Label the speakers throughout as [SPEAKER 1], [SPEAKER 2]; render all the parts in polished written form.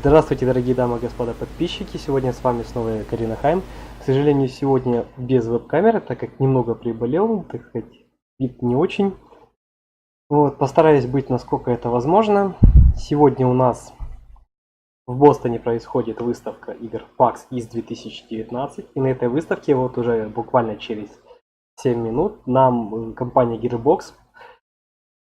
[SPEAKER 1] Здравствуйте, дорогие дамы и господа подписчики, сегодня с вами снова Korinohime. К сожалению, сегодня без веб-камеры, так как немного приболел, так сказать, вид не очень. Вот, постараюсь быть насколько это возможно. Сегодня у нас в Бостоне происходит выставка игр Pax East 2019, и на этой выставке вот уже буквально через 7 минут нам компания Gearbox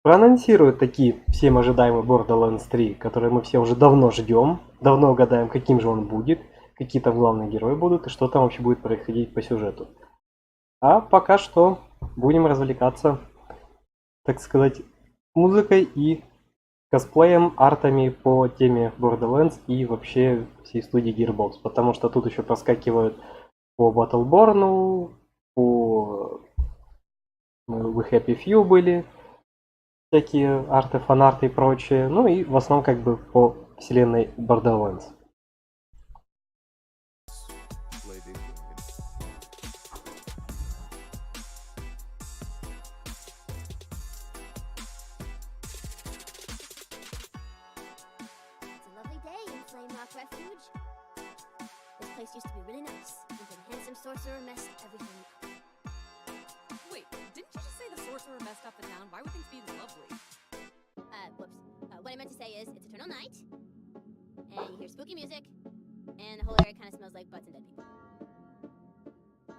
[SPEAKER 1] проанонсируют такие всем ожидаемый Borderlands 3, который мы все уже давно ждем, давно гадаем, каким же он будет, какие там главные герои будут и что там вообще будет происходить по сюжету. А пока что будем развлекаться, так сказать, музыкой и косплеем, артами по теме Borderlands и вообще всей студии Gearbox, потому что тут еще проскакивают по Battleborn, по We Happy Few были всякие арты, фанарты и прочее. Ну и в основном как бы по вселенной Borderlands.
[SPEAKER 2] What I meant to say is, it's eternal night, and you hear spooky music, and the whole area kind of smells like butts and dead people.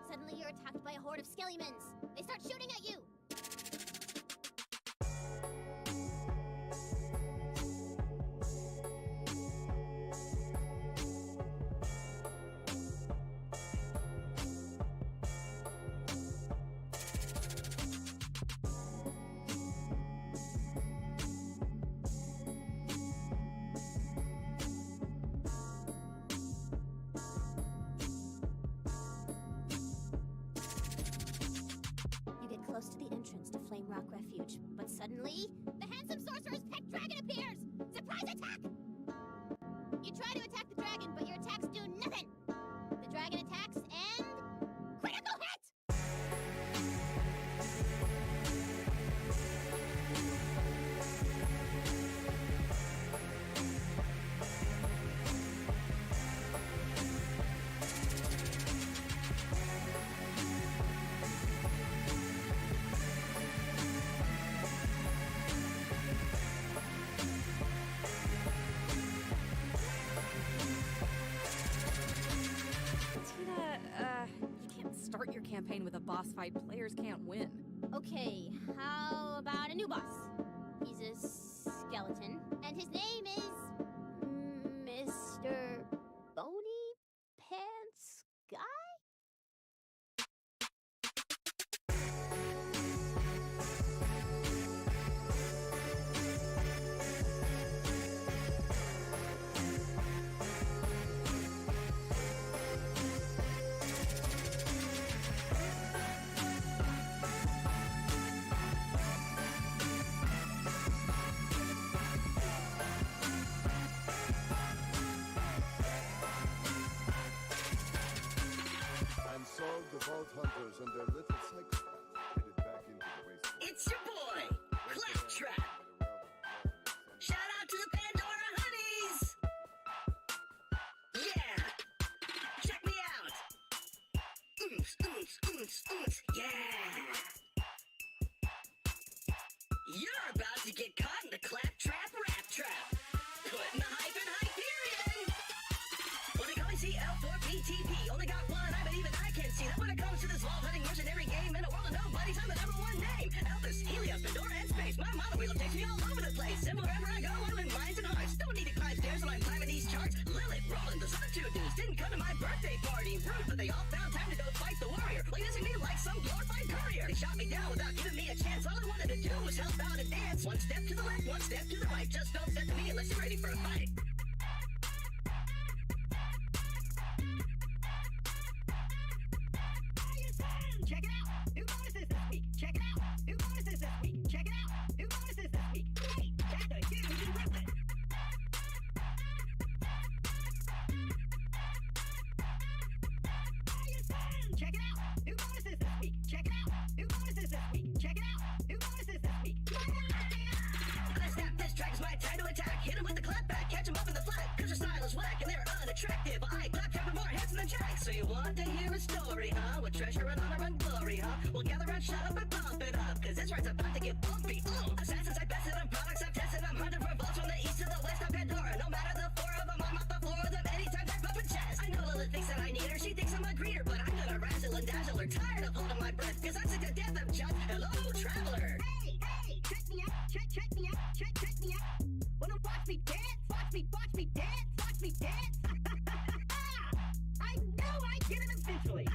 [SPEAKER 2] Suddenly you're attacked by a horde of skellimans. They start shooting at you! Close to the entrance to Flame Rock Refuge, but suddenly, the handsome sorcerer's pet dragon appears! Surprise attack! You try to attack the dragon, but your attacks do nothing! The dragon attacks and... critical hit!
[SPEAKER 3] Start your campaign with a boss fight players can't win.
[SPEAKER 2] Okay, how about a new boss? He's a skeleton, and his name is... Mr. Bony Pants Guy?
[SPEAKER 4] The vault hunters and their little sacrifice headed back into the waste.
[SPEAKER 5] It's your boy, Claptrap. Shout out to the Pandora Honeys. Yeah, check me out. Yeah. You're about to get caught in the Claptrap rap trap. Putting the hype in Hyperion. When they call me CL4PTP, only got one eye, but even I can't see that when it comes to this vault hunting mercenary game in a world of nobodies, I'm the number one name. Elvis, Helios, Pandora, and space. My motto wheel takes me all over the place. And wherever I go, I'm in minds and hearts. Don't need to climb stairs when I'm climbing these charts. Lilith, Roland, those other two dudes didn't come to my birthday party. Rude, but they all found time to go fight the warrior. Leading me like some glorified courier. They shot me down without giving me a chance. All I wanted to do was help out and dance. One step to the left, one step to the right. Just don't step to me unless you're ready for a fight. Check it out! New bonuses this week! Check it out! New bonuses this week! Check it out! New bonuses this week! Hey, that's a huge improvement! Check it out! New bonuses this week! Check it out! New bonuses this week! Check it out! New bonuses this week! I snap this track is my time to attack. Hit him with the clap back, catch him up in was whack and they were unattractive. I clap trap more handsome than Jack. So you want to hear a story, huh? With treasure and honor and glory, huh? Well, gather around, shut up and pump it up, cause this ride's about to get bumpy. Assassins, I bested them, products I've tested them, hunted revolts from the east to the west of Pandora. No matter the four of them, I'm off the floor of them anytime they're pumping chest. I know Lilith thinks that I need her, she thinks I'm a greeter, but I'm gonna razzle and dazzle her, tired of holding my breath, cause I'm sick to death of just hello, traveler.
[SPEAKER 2] Hey, check me out, check me out, check me out. Wanna watch me dance, watch me dance, watch me dance. I know I get it eventually.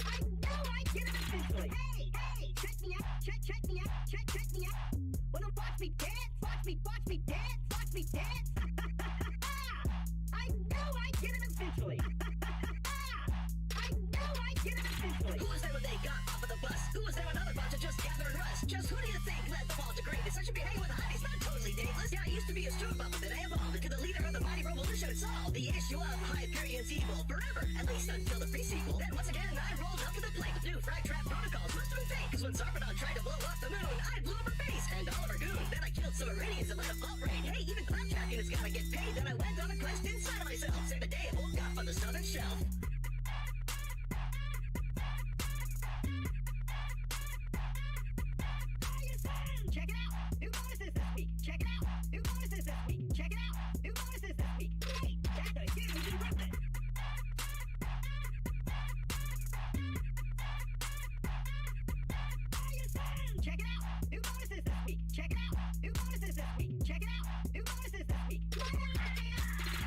[SPEAKER 2] I know I get it eventually. Hey, check me out, check me out, check me out. Wanna watch me dance, watch me dance, watch me dance. I know I get it eventually. I know I get it eventually.
[SPEAKER 5] Who was there when they got off of the bus? Who was there when other bunch of just gathering rust? Just who do you think led the fall to greatness? I should be hanging with hotties, not totally dangerous. Yeah, I used to be a stroke bubble, then I evolved into the leader of the mighty revolution. Solved the issue of Hyperion's evil forever, at least until the pre-sequel. Then once again, I rolled up to the plate with new frag trap protocols. Must have been fake, cause when Sarpedon tried to blow up the moon, I blew up her face and all of her goons. Then I killed some Iranians and let a fault raid. Hey, even claptracking has gotta get paid. Then I went on a quest inside of myself. Saved the day I woke up on the southern shelf.
[SPEAKER 2] Check it out, new bonuses this week. Check it out, new bonuses this week. Check it out, new bonuses this week. Hey, that's a huge improvement. Check it out, new bonuses this week. Check it out, new bonuses this week. Check it out, new bonuses this week.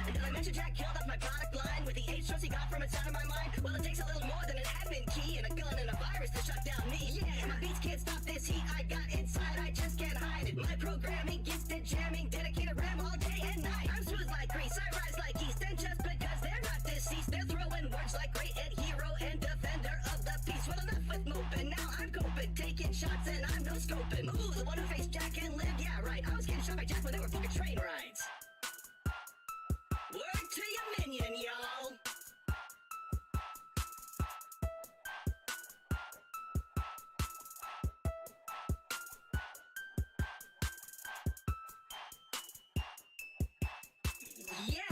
[SPEAKER 5] And did I mention Jack killed off my product line with the age stress he got from inside of my mind? Well, it takes a little more than an admin key and a gun and a virus to shut down me. Yeah, my beats can't stop this heat I got inside. I just can't hide it. My programming, gifted jamming, dedicated RAM all day and night. I'm smooth like grease, I rise like yeast, and just because they're not deceased, they're throwing words like great and hero and defender of the peace. Well, enough with moping, now I'm coping, taking shots and I'm no scoping. Ooh, the one who faced Jack and lived, yeah, right. I was getting shot by Jack when they were fucking train rides. Word to your minion, y'all. Yeah.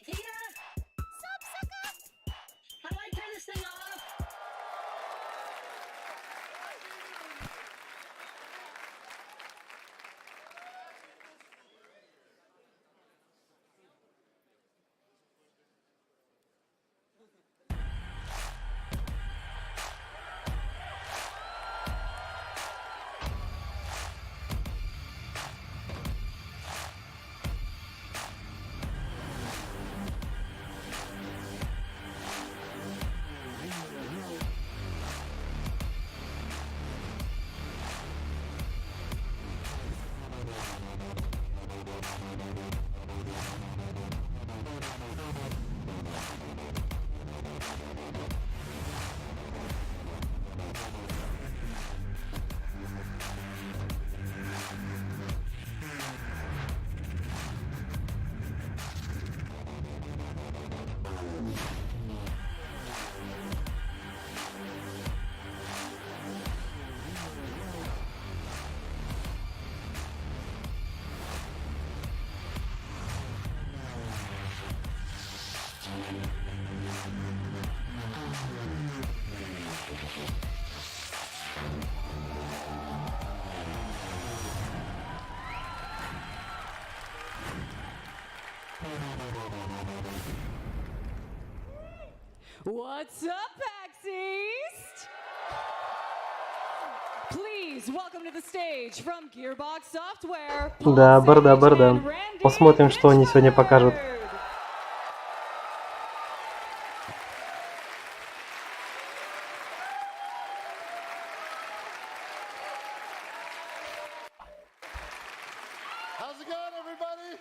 [SPEAKER 5] Tina?
[SPEAKER 2] Sup, sucker?
[SPEAKER 5] How do I turn this thing off?
[SPEAKER 3] What's up, Pax East? Please welcome to the stage from Gearbox Software.
[SPEAKER 1] Да, борда.
[SPEAKER 3] and Randy
[SPEAKER 1] Посмотрим, что они сегодня покажут.
[SPEAKER 3] Pitchford.
[SPEAKER 4] How's it going, everybody?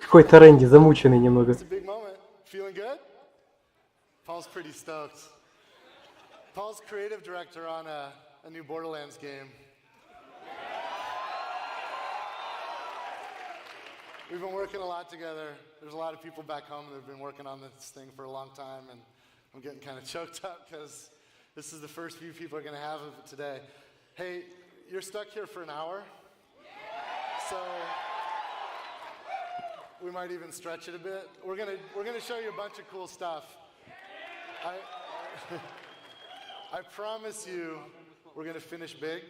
[SPEAKER 1] Какой-то Рэнди замученный немного.
[SPEAKER 4] It's a big moment. Feeling good? Paul's pretty stoked. Paul's creative director on a new Borderlands game. We've been working a lot together. There's a lot of people back home that have been working on this thing for a long time, and I'm getting kind of choked up because This is the first few people are going to have of it today. Hey, you're stuck here for an hour. So we might even stretch it a bit. We're gonna show you a bunch of cool stuff. I promise you, we're gonna finish big.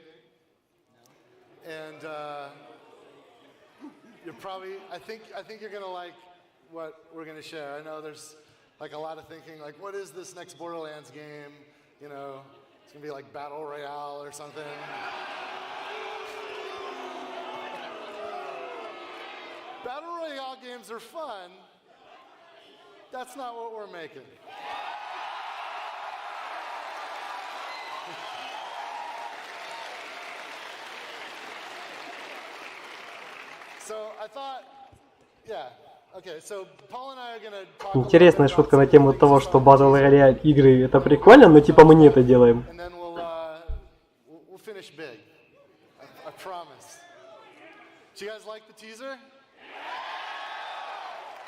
[SPEAKER 4] And I think you're gonna like what we're gonna share. I know there's like a lot of thinking, like, what is this next Borderlands game? You know, it's gonna be like Battle Royale or something. Battle Royale games are fun. That's not what we're making. So I thought, yeah, okay, so Paul and I are gonna talk.
[SPEAKER 1] Интересная шутка на тему того, что Battle Royale игры это прикольно, но типа мы не это делаем.
[SPEAKER 4] And then we'll finish big. I promise. Do you guys like the teaser?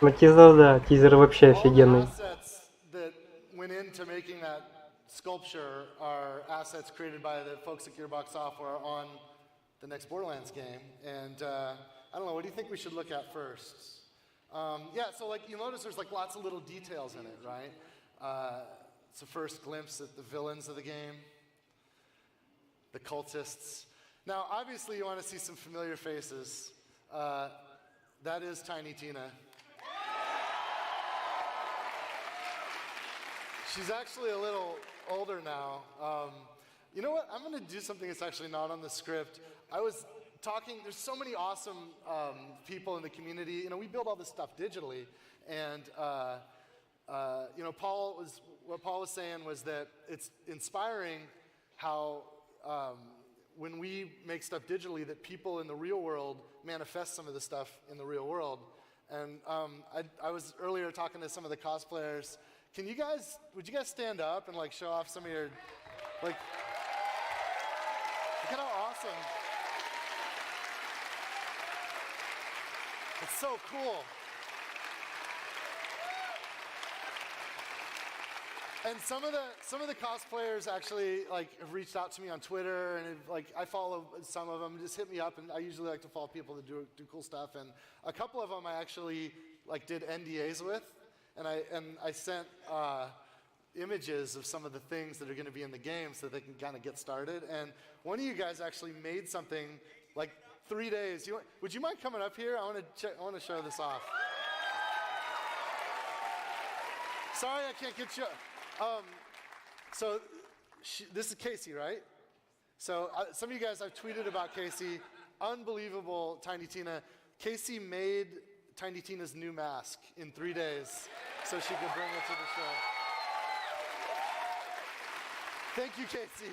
[SPEAKER 1] Ну тизер, да, тизер вообще офигенный.
[SPEAKER 4] Assets that went into making that sculpture are assets created by the folks at Gearbox Software on the next Borderlands game. And I don't know, what do you think we should look at first? Yeah, so like you notice there's like lots of little details in it, right? It's a first glimpse at the villains of the game, the cultists. Now, obviously you want to see some familiar faces. That is Tiny Tina. She's actually a little older now. You know what? I'm going to do something that's actually not on the script. I was talking, there's so many awesome people in the community. You know, we build all this stuff digitally. And, you know, what Paul was saying was that it's inspiring how when we make stuff digitally, that people in the real world manifest some of the stuff in the real world. And I was earlier talking to some of the cosplayers. Would you guys stand up and like show off some of your, like, look at how awesome. It's so cool. And some of the cosplayers actually like have reached out to me on Twitter, and like I follow some of them. Just hit me up, and I usually like to follow people that do cool stuff. And a couple of them I actually like did NDAs with. And I sent images of some of the things that are going to be in the game so they can kind of get started. And one of you guys actually made something like 3 days. Would you mind coming up here? I want to show this off. Sorry, I can't get you. So this is Casey, right? So some of you guys, I've tweeted about Casey. Unbelievable, Tiny Tina. Casey made Tiny Tina's new mask in 3 days so she could bring it to the show. Thank you, Casey.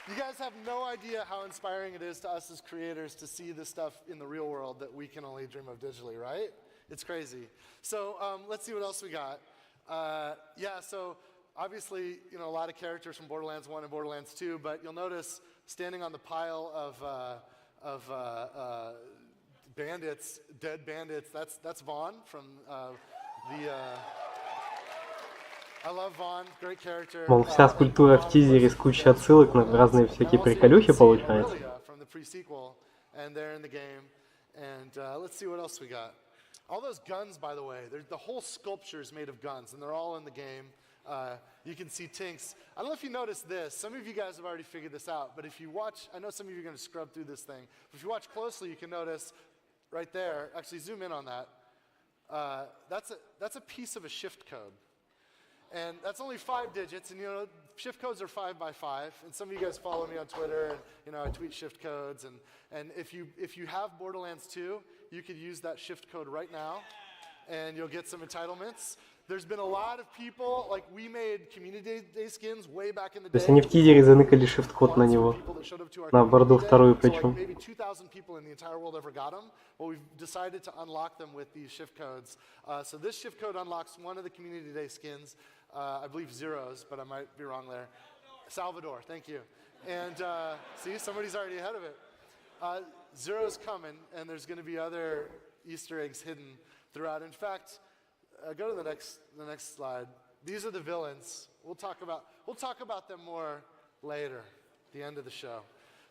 [SPEAKER 4] You guys have no idea how inspiring it is to us as creators to see this stuff in the real world that we can only dream of digitally, right? It's crazy. So let's see what else we got. Yeah, so obviously, you know, a lot of characters from Borderlands 1 and Borderlands 2, but you'll notice standing on the pile of bandits, dead bandits, that's Vaughn from I love Vaughn, great character.
[SPEAKER 1] Мол, вся скульптура в тизере с кучей отсылок на разные всякие приколюхи получается.
[SPEAKER 4] From the pre-sequel, and they're in the game. And let's see what else we got. All those guns, by the way, the whole sculpture is made of guns, and they're all in the game. You can see Tinks. I don't know if you noticed this. Some of you guys have already figured this out, but if you watch, I know some of you are going to scrub through this thing. But if you watch closely, you can notice right there. Actually, zoom in on that. That's a piece of a shift code. And that's only 5 digits, and you know, shift codes are 5 by 5. And some of you guys follow me on Twitter, and you know, I tweet shift codes. And if you have Borderlands 2, you could use that shift code right now, and you'll get some entitlements. There's been a lot of people, like we made community day skins way back in the day.
[SPEAKER 1] То есть они в тизере заныкали shift-код на него. На борду вторую причем.
[SPEAKER 4] Maybe 2,000 people in the entire world ever got them. Well, we've decided to unlock them with these shift codes. So this shift code unlocks one of the community day skins. I believe Zeros, but I might be wrong there. Salvador, thank you. And see, somebody's already ahead of it. Zero's coming, and there's going to be other Easter eggs hidden throughout. In fact, go to the next slide. these are the villains. We'll talk about them more later, at the end of the show.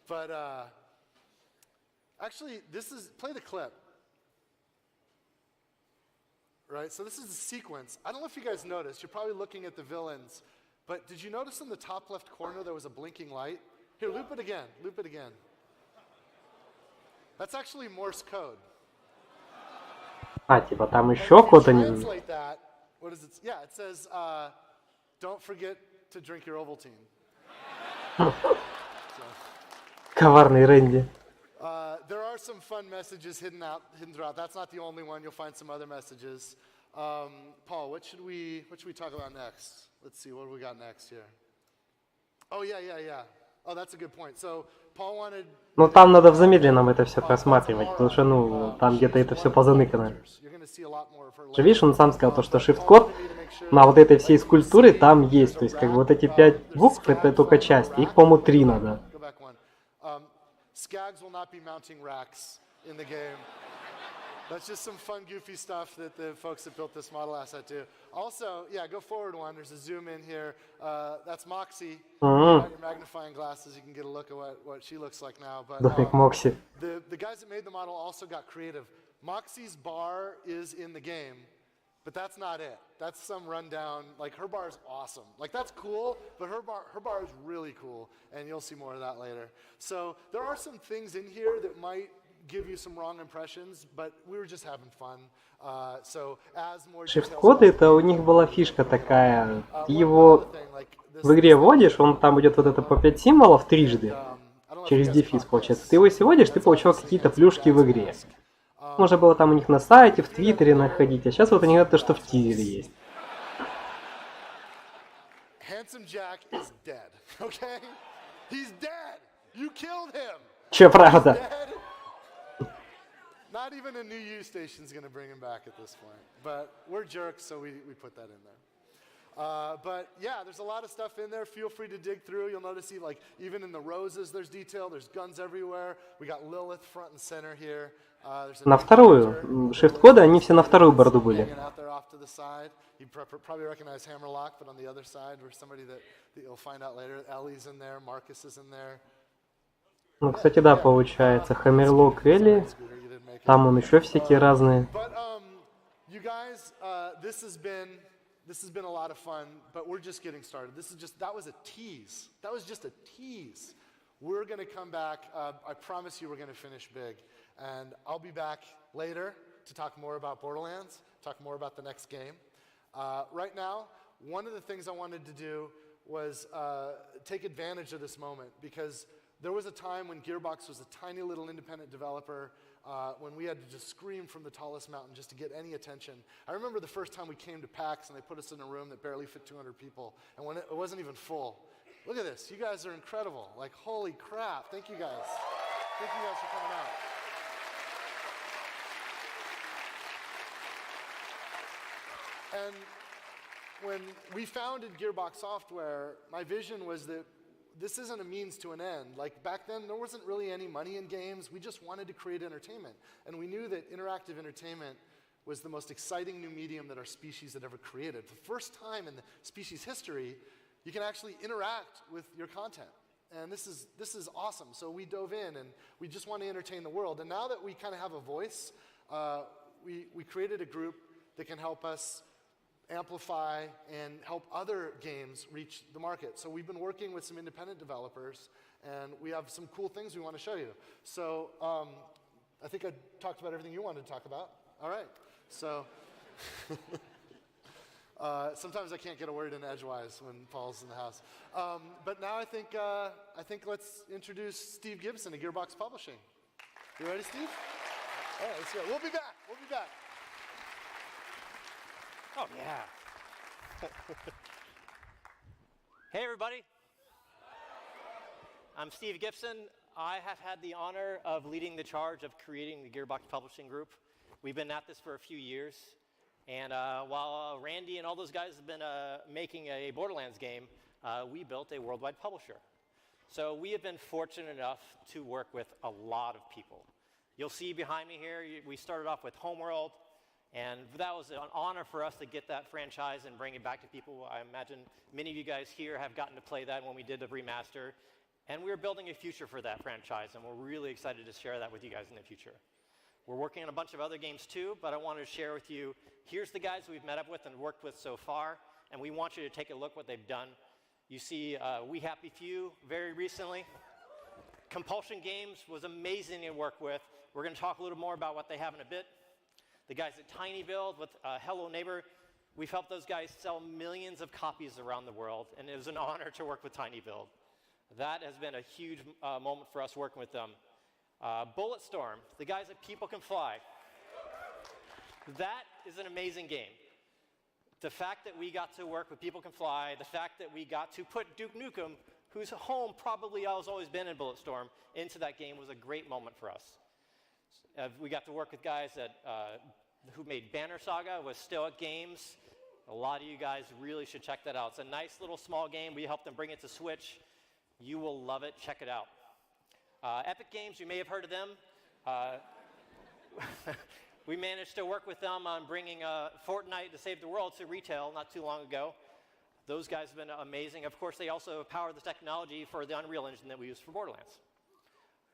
[SPEAKER 4] But actually, play the clip. Right, so this is the sequence. I don't know if you guys noticed, you're probably looking at the villains, but did you notice in the top left corner there was a blinking light? Here, loop it again. That's actually Morse code.
[SPEAKER 1] А, типа там еще код они...
[SPEAKER 4] Translate that, what is it? Yeah, it says, don't forget to drink your Ovaltine.
[SPEAKER 1] Коварный Рэнди.
[SPEAKER 4] There are some fun messages hidden throughout. That's not the only one. You'll find some other messages. Paul, what should we talk about next? Let's see, what do we got next here? Oh, yeah. Oh, that's a good point. So, Paul wanted...
[SPEAKER 1] Ну там надо в замедленном это все просматривать, потому что, ну, там где-то это все позаныкано. Же видишь, он сам сказал, то, что shift-код на вот этой всей скульптуре там есть. То есть, как бы вот эти 5 букв, это только части. Их, по-моему, 3 надо.
[SPEAKER 4] Skags will not be mounting racks in the game. That's just some fun, goofy stuff that the folks that built this model asset do. Also, yeah, go forward one. There's a zoom in here. That's Moxie. Got your magnifying glasses. You can get a look at what she looks like now. But the guys that made the model also got creative. Moxie's bar is in the game, but that's not it. That's some rundown. Like, her bar is awesome. Like, that's cool, but her bar is really cool, and you'll see more of that later. So there are some things in here that might give you some wrong impressions, but we were just having fun. So as more
[SPEAKER 1] Shift-коды, это у них была фишка такая. Ты его в игре вводишь, он там будет вот это по 5 символов трижды. Через дефис, получается. Ты его если вводишь, ты получал какие-то плюшки в игре. Можно было там у них на сайте, в Твиттере находить, а сейчас вот они говорят, то, что в тизере есть.
[SPEAKER 4] Handsome Jack is dead, okay? He's dead! You killed him!
[SPEAKER 1] Че, правда?
[SPEAKER 4] Not even a new U station is going to bring him back at this point. But we're jerks, so we put that in there. But yeah, there's a lot of stuff in there. Feel free to dig through. You'll notice even in the roses there's detail. There's guns everywhere. We got Lilith front and center here.
[SPEAKER 1] На вторую. Shift-коды, они все на вторую борду были.
[SPEAKER 4] You probably recognize Hammerlock, but on the other side, there's somebody that you'll find out later. Ellie's in there. Marcus is in there.
[SPEAKER 1] Ну, кстати, да, получается. Hammerlock, Элли. Там он еще всякие разные.
[SPEAKER 4] But you guys, this has been a lot of fun, but we're just getting started. That was a tease. That was just a tease. We're going to come back. I promise you we're going to finish big. And I'll be back later to talk more about Borderlands, talk more about the next game. Right now, one of the things I wanted to do was take advantage of this moment, because there was a time when Gearbox was a tiny little independent developer, when we had to just scream from the tallest mountain just to get any attention. I remember the first time we came to PAX and they put us in a room that barely fit 200 people, and when it wasn't even full. Look at this. You guys are incredible. Like, holy crap. Thank you guys. Thank you guys for coming out. And when we founded Gearbox Software, my vision was that this isn't a means to an end. Like, back then, there wasn't really any money in games. We just wanted to create entertainment. And we knew that interactive entertainment was the most exciting new medium that our species had ever created. For the first time in the species history, you can actually interact with your content. And this is awesome. So we dove in, and we just want to entertain the world. And now that we kind of have a voice, we created a group that can help us amplify and help other games reach the market. So we've been working with some independent developers, and we have some cool things we want to show you. So I think I talked about everything you wanted to talk about. All right. So sometimes I can't get a word in edgewise when Paul's in the house. But now I think let's introduce Steve Gibson of Gearbox Publishing. You ready, Steve? All right, let's go. We'll be back. We'll be back.
[SPEAKER 6] Oh, yeah. Hey, everybody. I'm Steve Gibson. I have had the honor of leading the charge of creating the Gearbox Publishing Group. We've been at this for a few years. And while Randy and all those guys have been making a Borderlands game, we built a worldwide publisher. So we have been fortunate enough to work with a lot of people. You'll see behind me here, we started off with Homeworld, And that was an honor for us to get that franchise and bring it back to people. I imagine many of you guys here have gotten to play that when we did the remaster. And we're building a future for that franchise, and we're really excited to share that with you guys in the future. We're working on a bunch of other games too, but I wanted to share with you, here's the guys we've met up with and worked with so far, and we want you to take a look what they've done. You see We Happy Few very recently. Compulsion Games was amazing to work with. We're going to talk a little more about what they have in a bit. The guys at Tiny Build with Hello Neighbor, we've helped those guys sell millions of copies around the world, and it was an honor to work with Tiny Build. That has been a huge moment for us working with them. Bulletstorm, the guys at People Can Fly. That is an amazing game. The fact that we got to work with People Can Fly, the fact that we got to put Duke Nukem, whose home probably has always been in Bulletstorm, into that game was a great moment for us. We got to work with guys who made Banner Saga with Stoic Games. A lot of you guys really should check that out. It's a nice little small game. We helped them bring it to Switch. You will love it. Check it out. Epic Games, you may have heard of them. We managed to work with them on bringing Fortnite to Save the World to retail not too long ago. Those guys have been amazing. Of course, they also power the technology for the Unreal Engine that we use for Borderlands.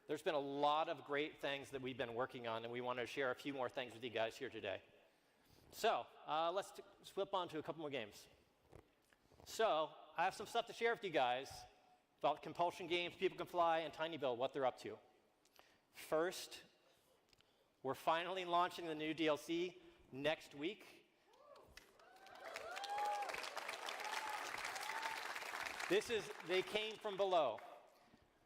[SPEAKER 6] There's been a lot of great things that we've been working on, and we want to share a few more things with you guys here today. So let's flip on to a couple more games. So I have some stuff to share with you guys about Compulsion Games, People Can Fly, and Tiny Build, what they're up to. First, we're finally launching the new DLC next week. They came from below.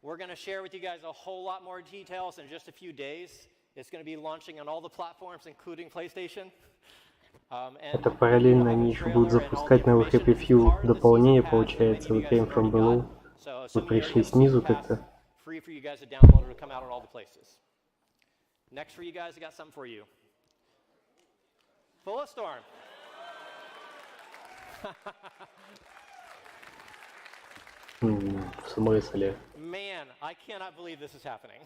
[SPEAKER 6] We're going to share with you guys a whole lot more details in just a few days. It's going to be launching on all the platforms, including PlayStation.
[SPEAKER 1] Это параллельно они еще будут запускать на Happy Few дополнение, получается, we came from below. Мы пришли снизу как-то.
[SPEAKER 6] Free for you guys to download. It'll come out at all the places. Next for you guys, I got something for you. Bulletstorm.
[SPEAKER 1] В смысле?
[SPEAKER 6] Man, I cannot believe this is happening.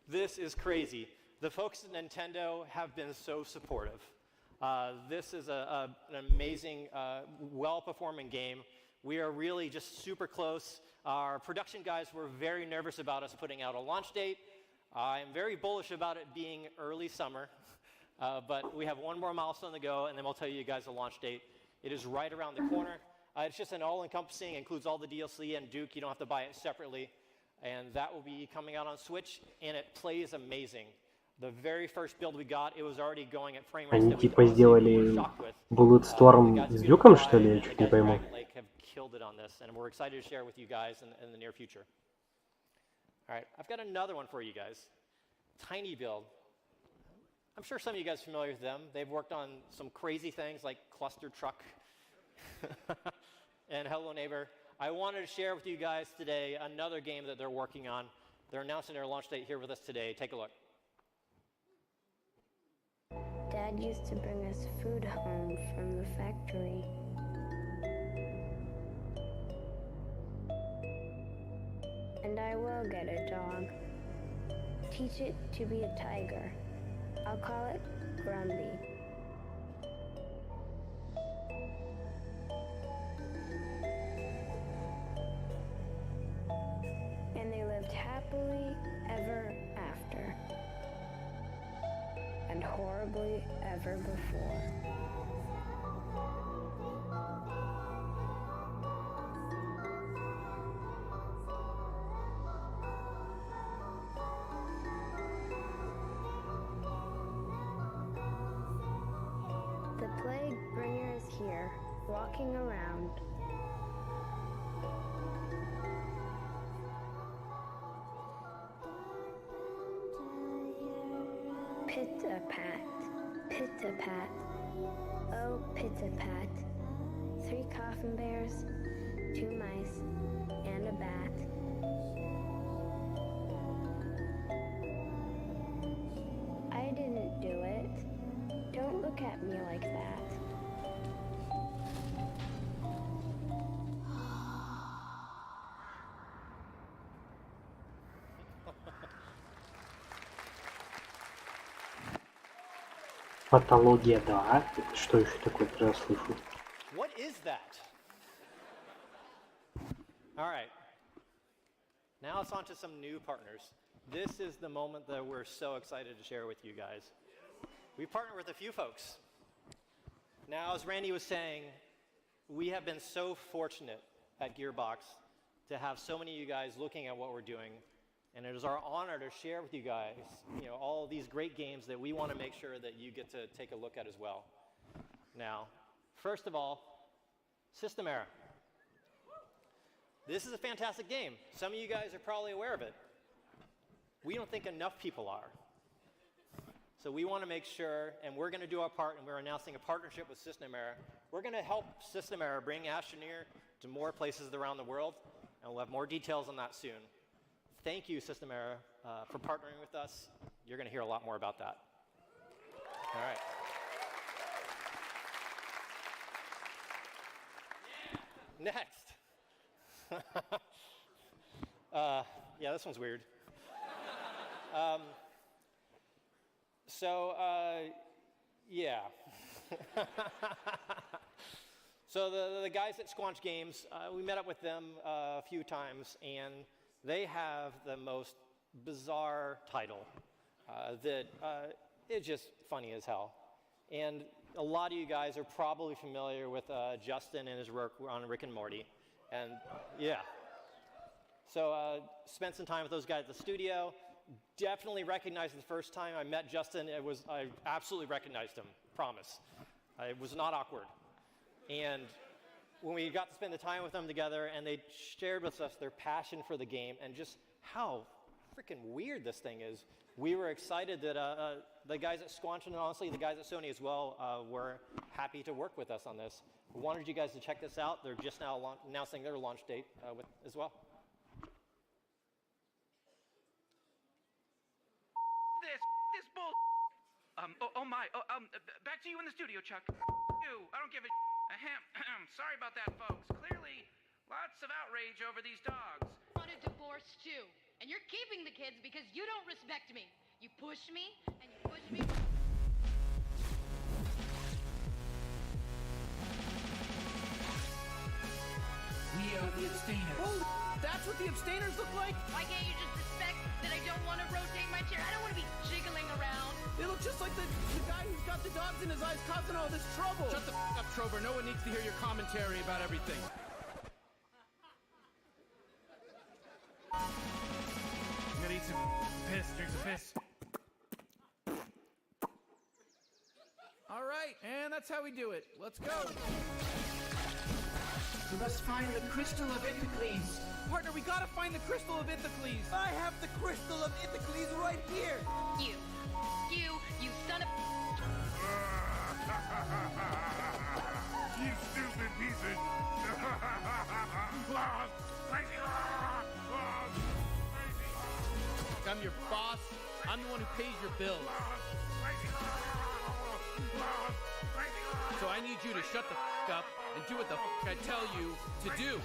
[SPEAKER 6] This is crazy. The folks at Nintendo have been so supportive. This is an amazing, well-performing game. We are really just super close. Our production guys were very nervous about us putting out a launch date. I'm very bullish about it being early summer, but we have one more milestone to go, and then we'll tell you guys the launch date. It is right around the corner. It's just an all-encompassing, includes all the DLC and Duke. You don't have to buy it separately. And that will be coming out on Switch, and it plays amazing. The very first build we got, it was already going at frame rates
[SPEAKER 1] Они
[SPEAKER 6] that we
[SPEAKER 1] типа сделали Bulletstorm с Дюком, что ли? Я чуть не пойму.
[SPEAKER 6] have killed it on this, and we're excited to share with you guys in the near future. All right, I've got another one for you guys. Tiny Build. I'm sure some of you guys are familiar with them. They've worked on some crazy things like Cluster Truck and Hello Neighbor. I wanted to share with you guys today another game that they're working on. They're announcing their launch date here with us today. Take a look.
[SPEAKER 7] Dad used to bring us food home from the factory. And I will get a dog. Teach it to be a tiger. I'll call it Grumpy. And they lived happily ever after. And horribly ever before. The plague bringer is here, walking around. Pit-a-pat, pit-a-pat, oh pit-a-pat. 3 coffin bears, 2 mice, and a bat. I didn't do it. Don't look at me like that.
[SPEAKER 1] Патология, да. Это что еще такое, я слышу?
[SPEAKER 6] What is that? All right. Now it's on to some new partners. This is the moment that we're so excited to share with you guys. We partnered with a few folks. Now, as Randy was saying, we have been so fortunate at Gearbox to have so many of you guys looking at what we're doing. And it is our honor to share with you guys, all these great games that we want to make sure that you get to take a look at as well. Now, first of all, System Era. This is a fantastic game. Some of you guys are probably aware of it. We don't think enough people are. So we want to make sure, and we're going to do our part, and we're announcing a partnership with System Era. We're going to help System Era bring Astroneer to more places around the world, and we'll have more details on that soon. Thank you, System Era, for partnering with us. You're going to hear a lot more about that. All right. Next. Yeah, this one's weird. Yeah. So the guys at Squanch Games, we met up with them a few times, and they have the most bizarre title that is just funny as hell. And a lot of you guys are probably familiar with Justin and his work on Rick and Morty. And yeah. So spent some time with those guys at the studio. Definitely recognized the first time I met Justin. I absolutely recognized him, promise. It was not awkward. And when we got to spend the time with them together and they shared with us their passion for the game and just how freaking weird this thing is, we were excited that the guys at Squanch and honestly the guys at Sony as well were happy to work with us on this. We wanted you guys to check this out. They're just now announcing their launch date as well.
[SPEAKER 8] This bull. Back to you in the studio, Chuck. You, I don't give a. Sorry about that, folks. Clearly, lots of outrage over these dogs.
[SPEAKER 9] I want a divorce too, and you're keeping the kids because you don't respect me. You push me, and you push me.
[SPEAKER 8] We are the abstainers.
[SPEAKER 10] Oh, that's what the abstainers look like?
[SPEAKER 9] Why can't you just respect that I don't want to rotate my chair? I don't want to be jiggling around.
[SPEAKER 10] They look just like the guy who's got the dogs in his eyes causing all this trouble.
[SPEAKER 8] Shut the up, Trover. No one needs to hear your commentary about everything. I'm gonna eat some piss, drink some piss.
[SPEAKER 10] All right, and that's how we do it. Let's go.
[SPEAKER 8] We must find the crystal of Ithacles.
[SPEAKER 10] Partner, we gotta find the crystal of Ithacles. I have the crystal of Ithacles right here.
[SPEAKER 9] You son of.
[SPEAKER 11] You stupid pieces!
[SPEAKER 10] I'm your boss. I'm the one who pays your bills. So I need you to shut the f*** up and do what the f*** I tell you to do.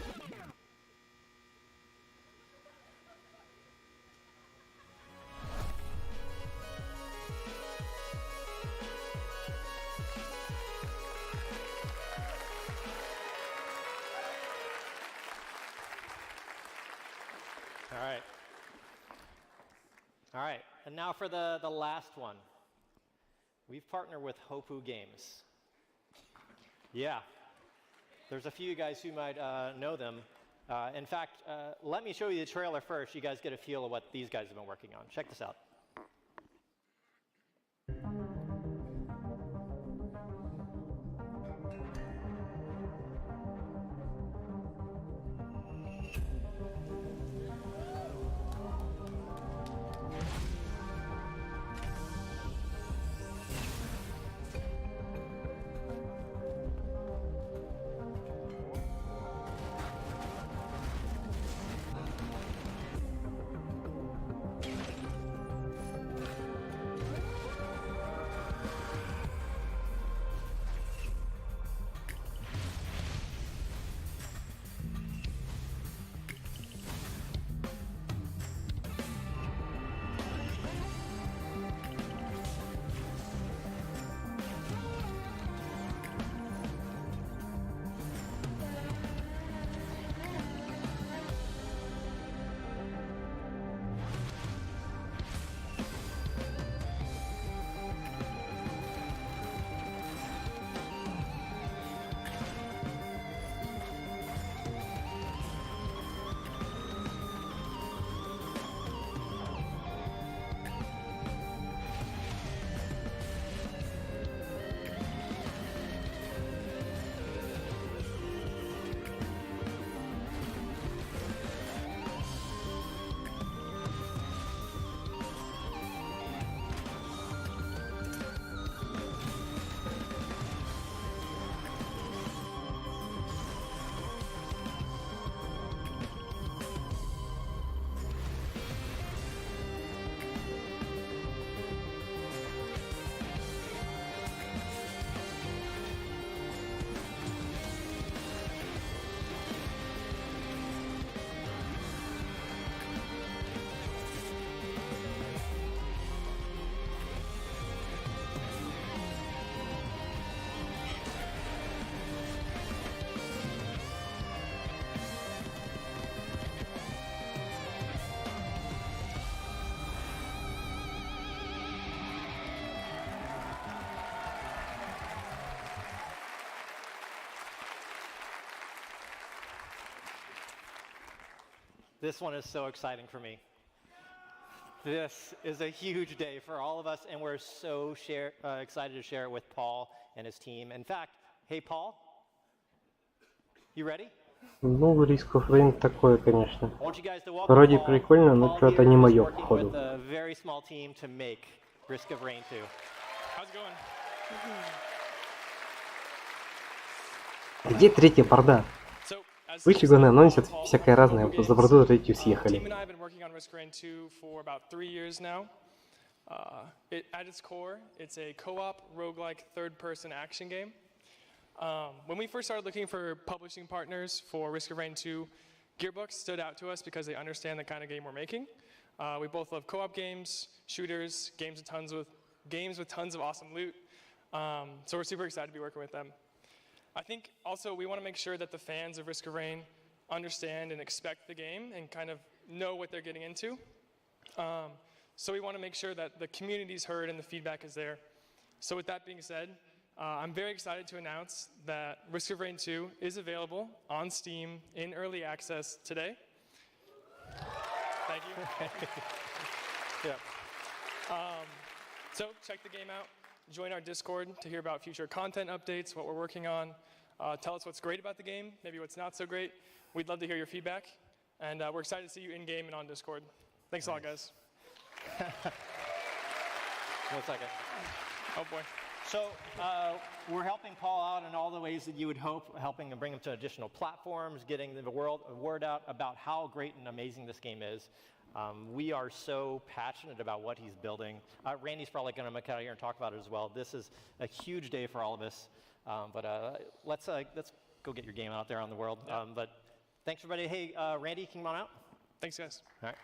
[SPEAKER 6] All right, and now for the last one. We've partnered with Hopu Games. Yeah, there's a few guys who might know them. In fact, let me show you the trailer first. You guys get a feel of what these guys have been working on. Check this out. This one is so exciting for me. This is a huge day for all of us, and we're so excited to share it with Paul and his team. In fact, hey, Paul, you ready?
[SPEAKER 1] Ну, Risk of Rain такое, конечно.
[SPEAKER 6] I want you guys to welcome
[SPEAKER 1] Вроде
[SPEAKER 6] Paul.
[SPEAKER 1] прикольно, но
[SPEAKER 6] Paul
[SPEAKER 1] что-то
[SPEAKER 6] here
[SPEAKER 1] не
[SPEAKER 6] is
[SPEAKER 1] мое,
[SPEAKER 6] working
[SPEAKER 1] походу.
[SPEAKER 6] with a very small team to make Risk of Rain 2.
[SPEAKER 12] How's it going?
[SPEAKER 1] Где третья борда?
[SPEAKER 12] So, as
[SPEAKER 1] Вышли на анонсе, всякое разное, за борду третью
[SPEAKER 12] Team
[SPEAKER 1] съехали.
[SPEAKER 12] and I have been working on Risk of Rain 2 for about 3 years now. At its core, it's a co-op roguelike third-person action game. When we first started looking for publishing partners for Risk of Rain 2, Gearbox stood out to us because they understand the kind of game we're making. We both love co-op games, shooters, games with tons of awesome loot. So we're super excited to be working with them. I think also we want to make sure that the fans of Risk of Rain understand and expect the game and kind of know what they're getting into. So we want to make sure that the community's heard and the feedback is there. So with that being said, I'm very excited to announce that Risk of Rain 2 is available on Steam in early access today. Thank you.
[SPEAKER 6] Yeah.
[SPEAKER 12] So check the game out. Join our Discord to hear about future content updates, what we're working on. Tell us what's great about the game, maybe what's not so great. We'd love to hear your feedback. And we're excited to see you in-game and on Discord. Thanks a lot, guys.
[SPEAKER 6] 1 second.
[SPEAKER 12] Oh, boy.
[SPEAKER 6] So we're helping Paul out in all the ways that you would hope, helping him bring him to additional platforms, getting the word out about how great and amazing this game is. We are so passionate about what he's building. Randy's probably going to come out here and talk about it as well. This is a huge day for all of us. But let's go get your game out there on the world.
[SPEAKER 12] Yeah.
[SPEAKER 6] But thanks, everybody. Hey, Randy, can you come on out?
[SPEAKER 12] Thanks, guys.
[SPEAKER 6] All right.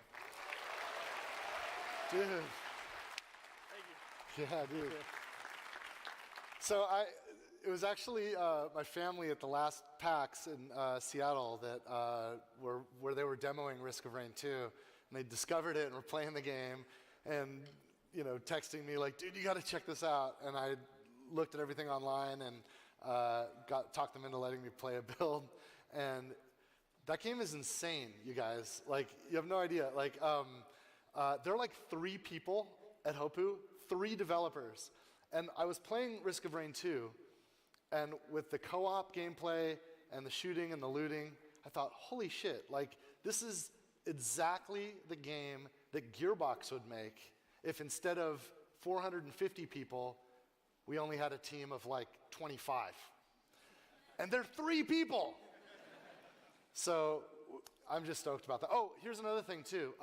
[SPEAKER 4] Dude. Yeah, dude. So it was actually my family at the last PAX in Seattle that where they were demoing Risk of Rain 2, and they discovered it and were playing the game, and texting me like, dude, you got to check this out. And I looked at everything online and talked them into letting me play a build, and that game is insane, you guys. Like, you have no idea. Like, there are like 3 people at Hopu, 3 developers. And I was playing Risk of Rain 2, and with the co-op gameplay and the shooting and the looting, I thought, holy shit, like, this is exactly the game that Gearbox would make if instead of 450 people, we only had a team of like 25. And they're 3 people. So I'm just stoked about that. Oh, here's another thing too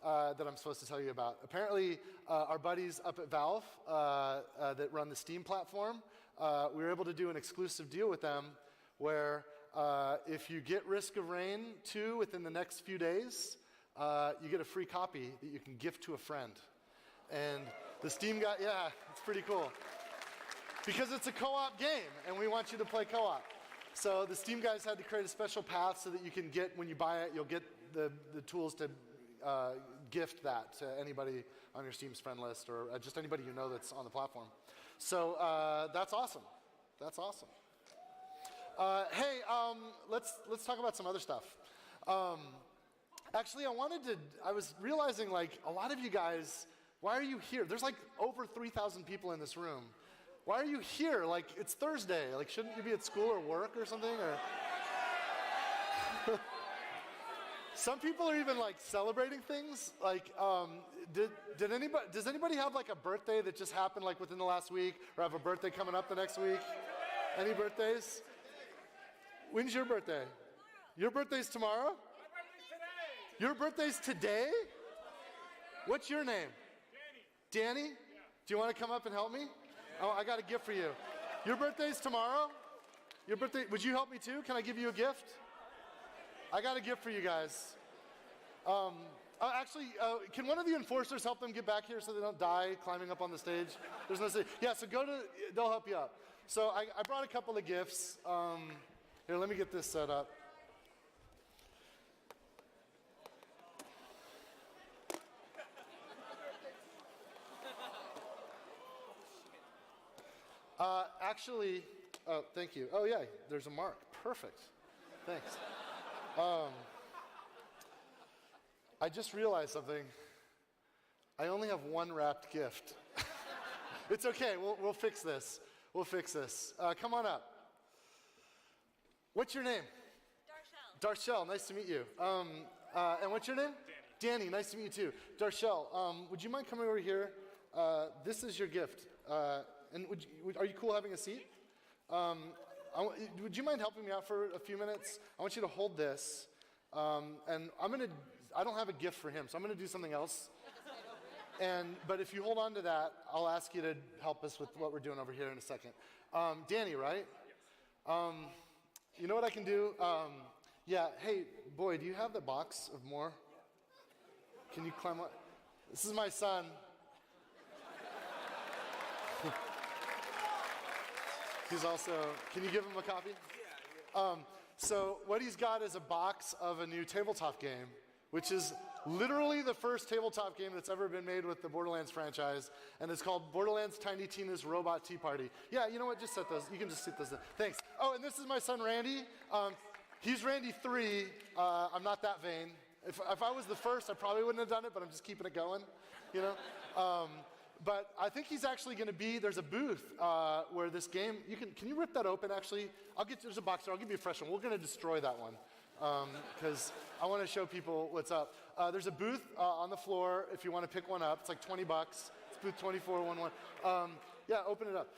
[SPEAKER 4] that I'm supposed to tell you about. Apparently, our buddies up at Valve that run the Steam platform, we were able to do an exclusive deal with them where if you get Risk of Rain 2 within the next few days, you get a free copy that you can gift to a friend. And the Steam guy, yeah, it's pretty cool. Because it's a co-op game, and we want you to play co-op. So the Steam guys had to create a special path so that you can get, when you buy it, you'll get the tools to gift that to anybody on your Steam's friend list, or just anybody you know that's on the platform. So that's awesome. That's awesome. Hey, let's talk about some other stuff. Actually, I was realizing, like, a lot of you guys, why are you here? There's like over 3,000 people in this room. Why are you here? Like, it's Thursday. Like, shouldn't you be at school or work or something? Or some people are even like celebrating things. Like, does anybody have like a birthday that just happened like within the last week, or have a birthday coming up the next week? Any birthdays? When's your birthday? Your birthday's tomorrow?
[SPEAKER 12] My birthday's today.
[SPEAKER 4] Your birthday's today? What's your name? Danny. Danny? Yeah. Do you want to come up and help me? Oh, I got a gift for you. Your birthday's tomorrow? Your birthday, would you help me too? Can I give you a gift? I got a gift for you guys. Actually, can one of the enforcers help them get back here so they don't die climbing up on the stage? There's no stage. Yeah, so they'll help you up. So I brought a couple of gifts. Here, let me get this set up. Actually, thank you. Oh yeah, there's a mark. Perfect. Thanks. I just realized something. I only have one wrapped gift. It's okay, we'll fix this. We'll fix this. Come on up. What's your name? Darshell, nice to meet you. And what's your name? Danny, nice to meet you too. Darshell, would you mind coming over here? This is your gift. And are you cool having a seat? Would you mind helping me out for a few minutes? I want you to hold this. And I don't have a gift for him, so I'm gonna do something else. But if you hold on to that, I'll ask you to help us with what we're doing over here in a second. Danny, right? You know what I can do? Yeah, hey, boy, do you have the box of more? Can you climb up? This is my son. He's also, can you give him a copy? Yeah. So what he's got is a box of a new tabletop game, which is literally the first tabletop game that's ever been made with the Borderlands franchise, and it's called Borderlands Tiny Tina's Robot Tea Party. Yeah, you know what, just set those, you can just set those in. Thanks. Oh, and this is my son Randy. He's Randy 3, I'm not that vain. If I was the first, I probably wouldn't have done it, but I'm just keeping it going, you know? But I think he's actually going to be, there's a booth where this game, can you rip that open actually? There's a box there, I'll give you a fresh one. We're going to destroy that one because I want to show people what's up. There's a booth on the floor if you want to pick one up. It's like $20. It's booth 2411. Yeah, open it up.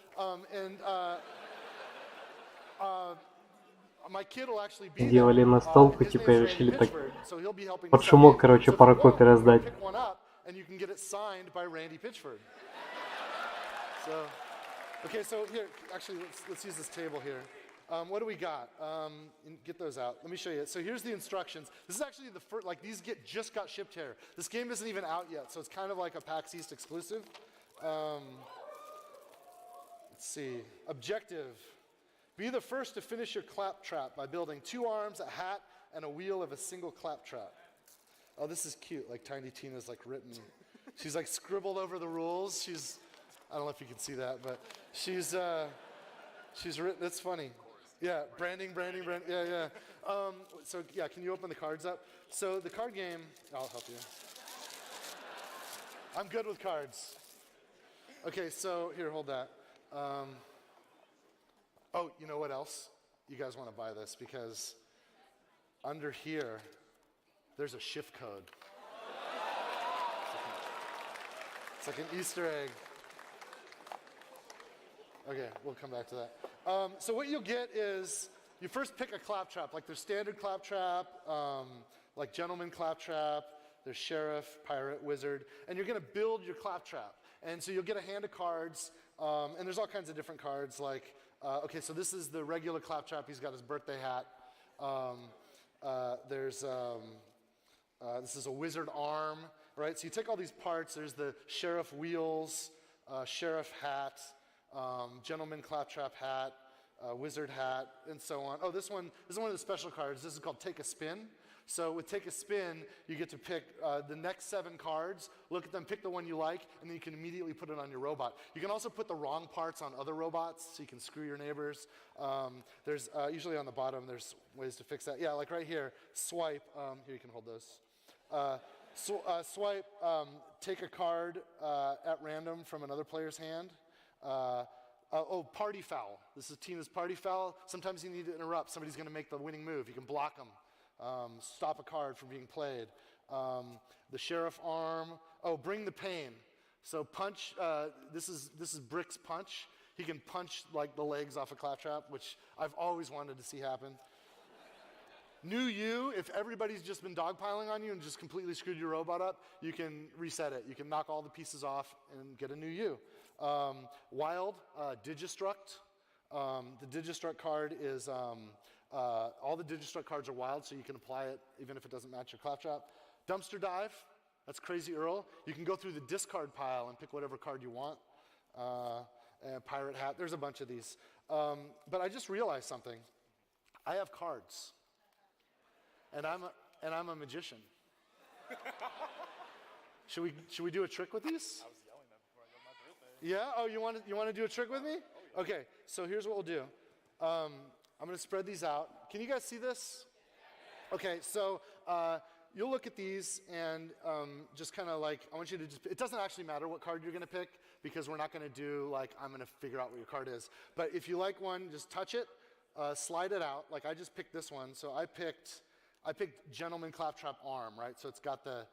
[SPEAKER 4] My kid will actually be
[SPEAKER 1] Делали настолку,
[SPEAKER 4] his
[SPEAKER 1] типа,
[SPEAKER 4] name's
[SPEAKER 1] и решили
[SPEAKER 4] Randy
[SPEAKER 1] так
[SPEAKER 4] Pitchford, so he'll be helping
[SPEAKER 1] под
[SPEAKER 4] us
[SPEAKER 1] шумок,
[SPEAKER 4] out.
[SPEAKER 1] короче,
[SPEAKER 4] So if
[SPEAKER 1] пару
[SPEAKER 4] you
[SPEAKER 1] копий
[SPEAKER 4] want,
[SPEAKER 1] раздать.
[SPEAKER 4] pick one up and you can get it signed by Randy Pitchford. So, okay, so here, actually, let's use this table here. What do we got? Get those out. Let me show you. So here's the instructions. This is actually the first, like these just got shipped here. This game isn't even out yet, so it's kind of like a PAX East exclusive. Let's see. Objective. Be the first to finish your claptrap by building 2 arms, a hat, and a wheel of a single claptrap. Oh, this is cute. Like Tiny Tina's like written. She's like scribbled over the rules. I don't know if you can see that, but she's written. That's funny. Yeah, branding. Yeah. So yeah, can you open the cards up? So the card game. I'll help you. I'm good with cards. Okay, so here, hold that. Oh, you know what else? You guys want to buy this because under here, there's a shift code. It's like an Easter egg. Okay, we'll come back to that. So what you'll get is, you first pick a claptrap, like there's standard claptrap, like gentleman claptrap, there's sheriff, pirate, wizard, and you're gonna build your claptrap. And so you'll get a hand of cards, and there's all kinds of different cards, like, okay, so this is the regular claptrap, he's got his birthday hat. This is a wizard arm, right? So you take all these parts, there's the sheriff wheels, sheriff hat, gentleman claptrap hat, wizard hat, and so on. Oh, this is one of the special cards. This is called Take a Spin. So with Take a Spin, you get to pick the next 7 cards, look at them, pick the one you like, and then you can immediately put it on your robot. You can also put the wrong parts on other robots, so you can screw your neighbors. There's usually on the bottom, there's ways to fix that. Yeah, like right here, swipe. Here, you can hold those. Swipe, take a card at random from another player's hand. Party foul. This is Tina's party foul. Sometimes you need to interrupt. Somebody's going to make the winning move. You can block them. Stop a card from being played. The sheriff arm. Oh, bring the pain. So punch. This is Brick's punch. He can punch like the legs off a claptrap, which I've always wanted to see happen. New you, if everybody's just been dogpiling on you and just completely screwed your robot up, you can reset it. You can knock all the pieces off and get a new you. Wild, Digistruct. The Digistruct card is, all the Digistruct cards are wild, so you can apply it even if it doesn't match your claptrap. Dumpster Dive, that's Crazy Earl. You can go through the discard pile and pick whatever card you want. And Pirate Hat, there's a bunch of these. But I just realized something. I have cards. And I'm a magician. Should we do a trick with these?
[SPEAKER 12] I was yelling that before I got my birthday.
[SPEAKER 4] Yeah? Oh, you want to do a trick with me? Okay, so here's what we'll do. I'm going to spread these out. Can you guys see this? Okay, so you'll look at these and just kind of like, I want you to just, it doesn't actually matter what card you're going to pick because we're not going to do like, I'm going to figure out what your card is. But if you like one, just touch it, slide it out. Like I just picked this one. So I picked Gentleman Claptrap Arm, right? So it's got the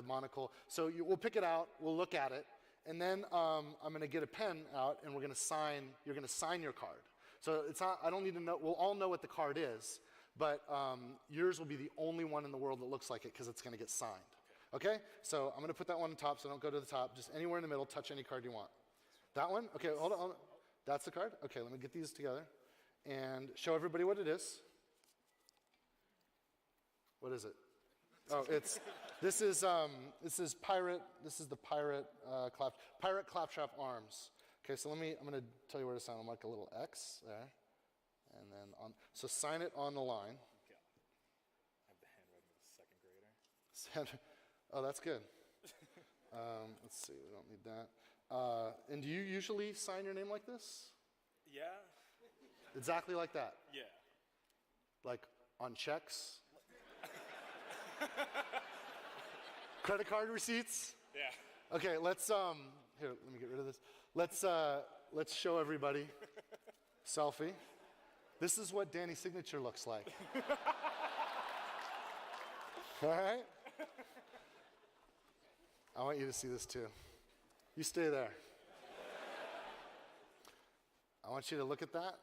[SPEAKER 4] monocle. So we'll pick it out, we'll look at it, and then I'm going to get a pen out and we're going to sign, you're going to sign your card. So it's not, I don't need to know, we'll all know what the card is, but yours will be the only one in the world that looks like it because it's going to get signed. Okay? So I'm going to put that one on top, so don't go to the top. Just anywhere in the middle, touch any card you want. That one? Okay, hold on. That's the card? Okay, let me get these together and show everybody what it is. What is it? Oh, this is the pirate claptrap arms. Okay, so I'm going to tell you where to sign. I'm like a little X there, and then so sign it on the line.
[SPEAKER 13] Okay. I have the handwriting of a second grader.
[SPEAKER 4] Oh, that's good. Let's see, we don't need that. And do you usually sign your name like this?
[SPEAKER 13] Yeah.
[SPEAKER 4] Exactly like that?
[SPEAKER 13] Yeah.
[SPEAKER 4] Like on checks? Credit card receipts?
[SPEAKER 13] Yeah.
[SPEAKER 4] Okay, let's here, let me get rid of this. Let's show everybody. Selfie. This is what Danny's signature looks like. All right? I want you to see this too. You stay there. I want you to look at that.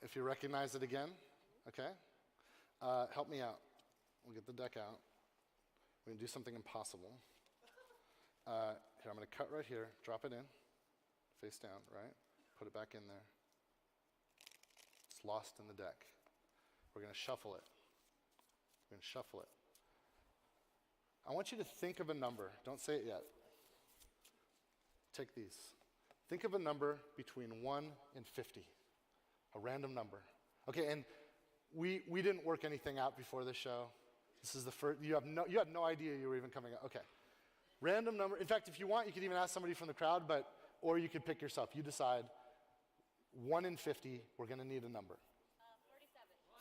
[SPEAKER 4] If you recognize it again, okay? Help me out. We'll get the deck out. We're going to do something impossible. Here, I'm going to cut right here, drop it in, face down, right? Put it back in there. It's lost in the deck. We're going to shuffle it. We're going to shuffle it. I want you to think of a number. Don't say it yet. Take these. Think of a number between 1 and 50. A random number. Okay, and we didn't work anything out before this show. This is the first, you had no idea you were even coming out. Okay. Random number. In fact, if you want, you could even ask somebody from the crowd, or you could pick yourself. You decide. 1 in 50, we're going to need a number.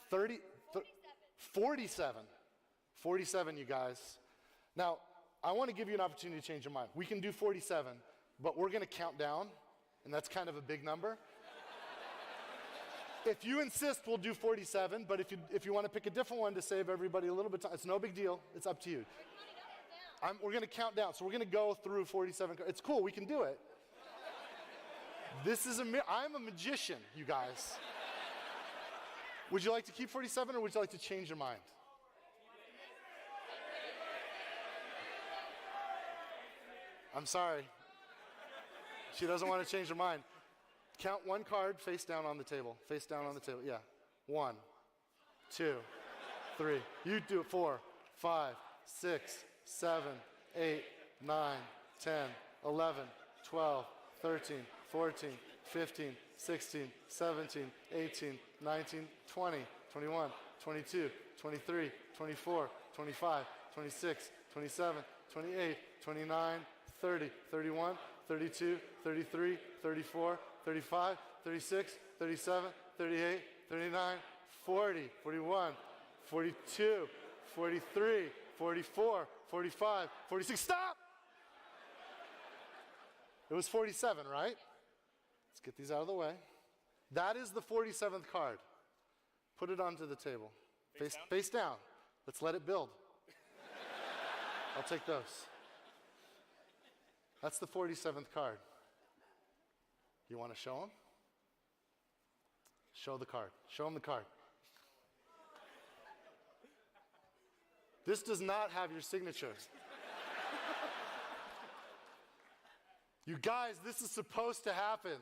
[SPEAKER 4] 47. 47. 47, you guys. Now, I want to give you an opportunity to change your mind. We can do 47, but we're going to count down, and that's kind of a big number. If you insist, we'll do 47, but if you want to pick a different one to save everybody a little bit of time, it's no big deal. It's up to you. We're going to count down, so we're going to go through 47. It's cool, we can do it. I'm a magician, you guys. Would you like to keep 47, or would you like to change your mind? I'm sorry. She doesn't want to change her mind. Count one card face down on the table. Face down on the table. Yeah. 1, 2, 3. You do it. 4, 5, 6, 7, 8, 9, 10, 11, 12, 13, 14, 15, 16, 17, 18, 19, 20, 21, 22, 23, 24, 25, 26, 27, 28, 29, 30, 31, 32, 33, 34, 35, 36, 37, 38, 39, 40, 41, 42, 43, 44, 45, 46. Stop! It was 47, right? Let's get these out of the way. That is the 47th card. Put it onto the table. Face down. Let's let it build. I'll take those. That's the 47th card. You want to show them? Show the card. Show them the card. This does not have your signature. You guys, this is supposed to happen.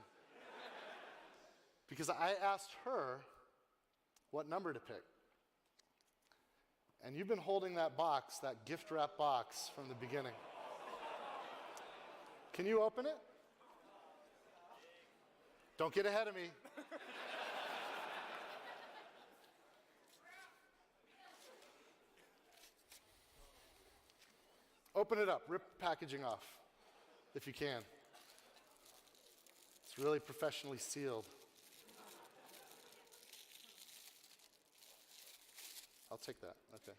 [SPEAKER 4] Because I asked her what number to pick. And you've been holding that box, that gift wrap box, from the beginning. Can you open it? Don't get ahead of me. Open it up. Rip the packaging off, if you can. It's really professionally sealed. I'll take that. Okay.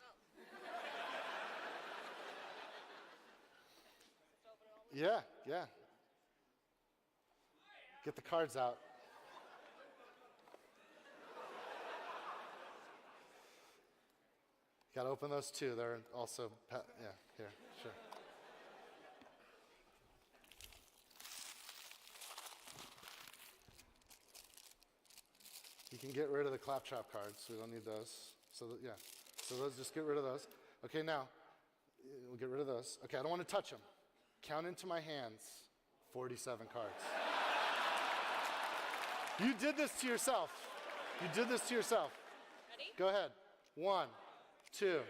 [SPEAKER 4] Yeah, yeah. Get the cards out. Got to open those too. They're also, yeah, here, sure. You can get rid of the claptrap cards. We don't need those. So yeah, so those, just get rid of those. Okay, now we'll get rid of those. Okay, I don't want to touch them. Count into my hands 47 cards. You did this to yourself. You did this to yourself.
[SPEAKER 3] Ready?
[SPEAKER 4] Go ahead. 1, 2,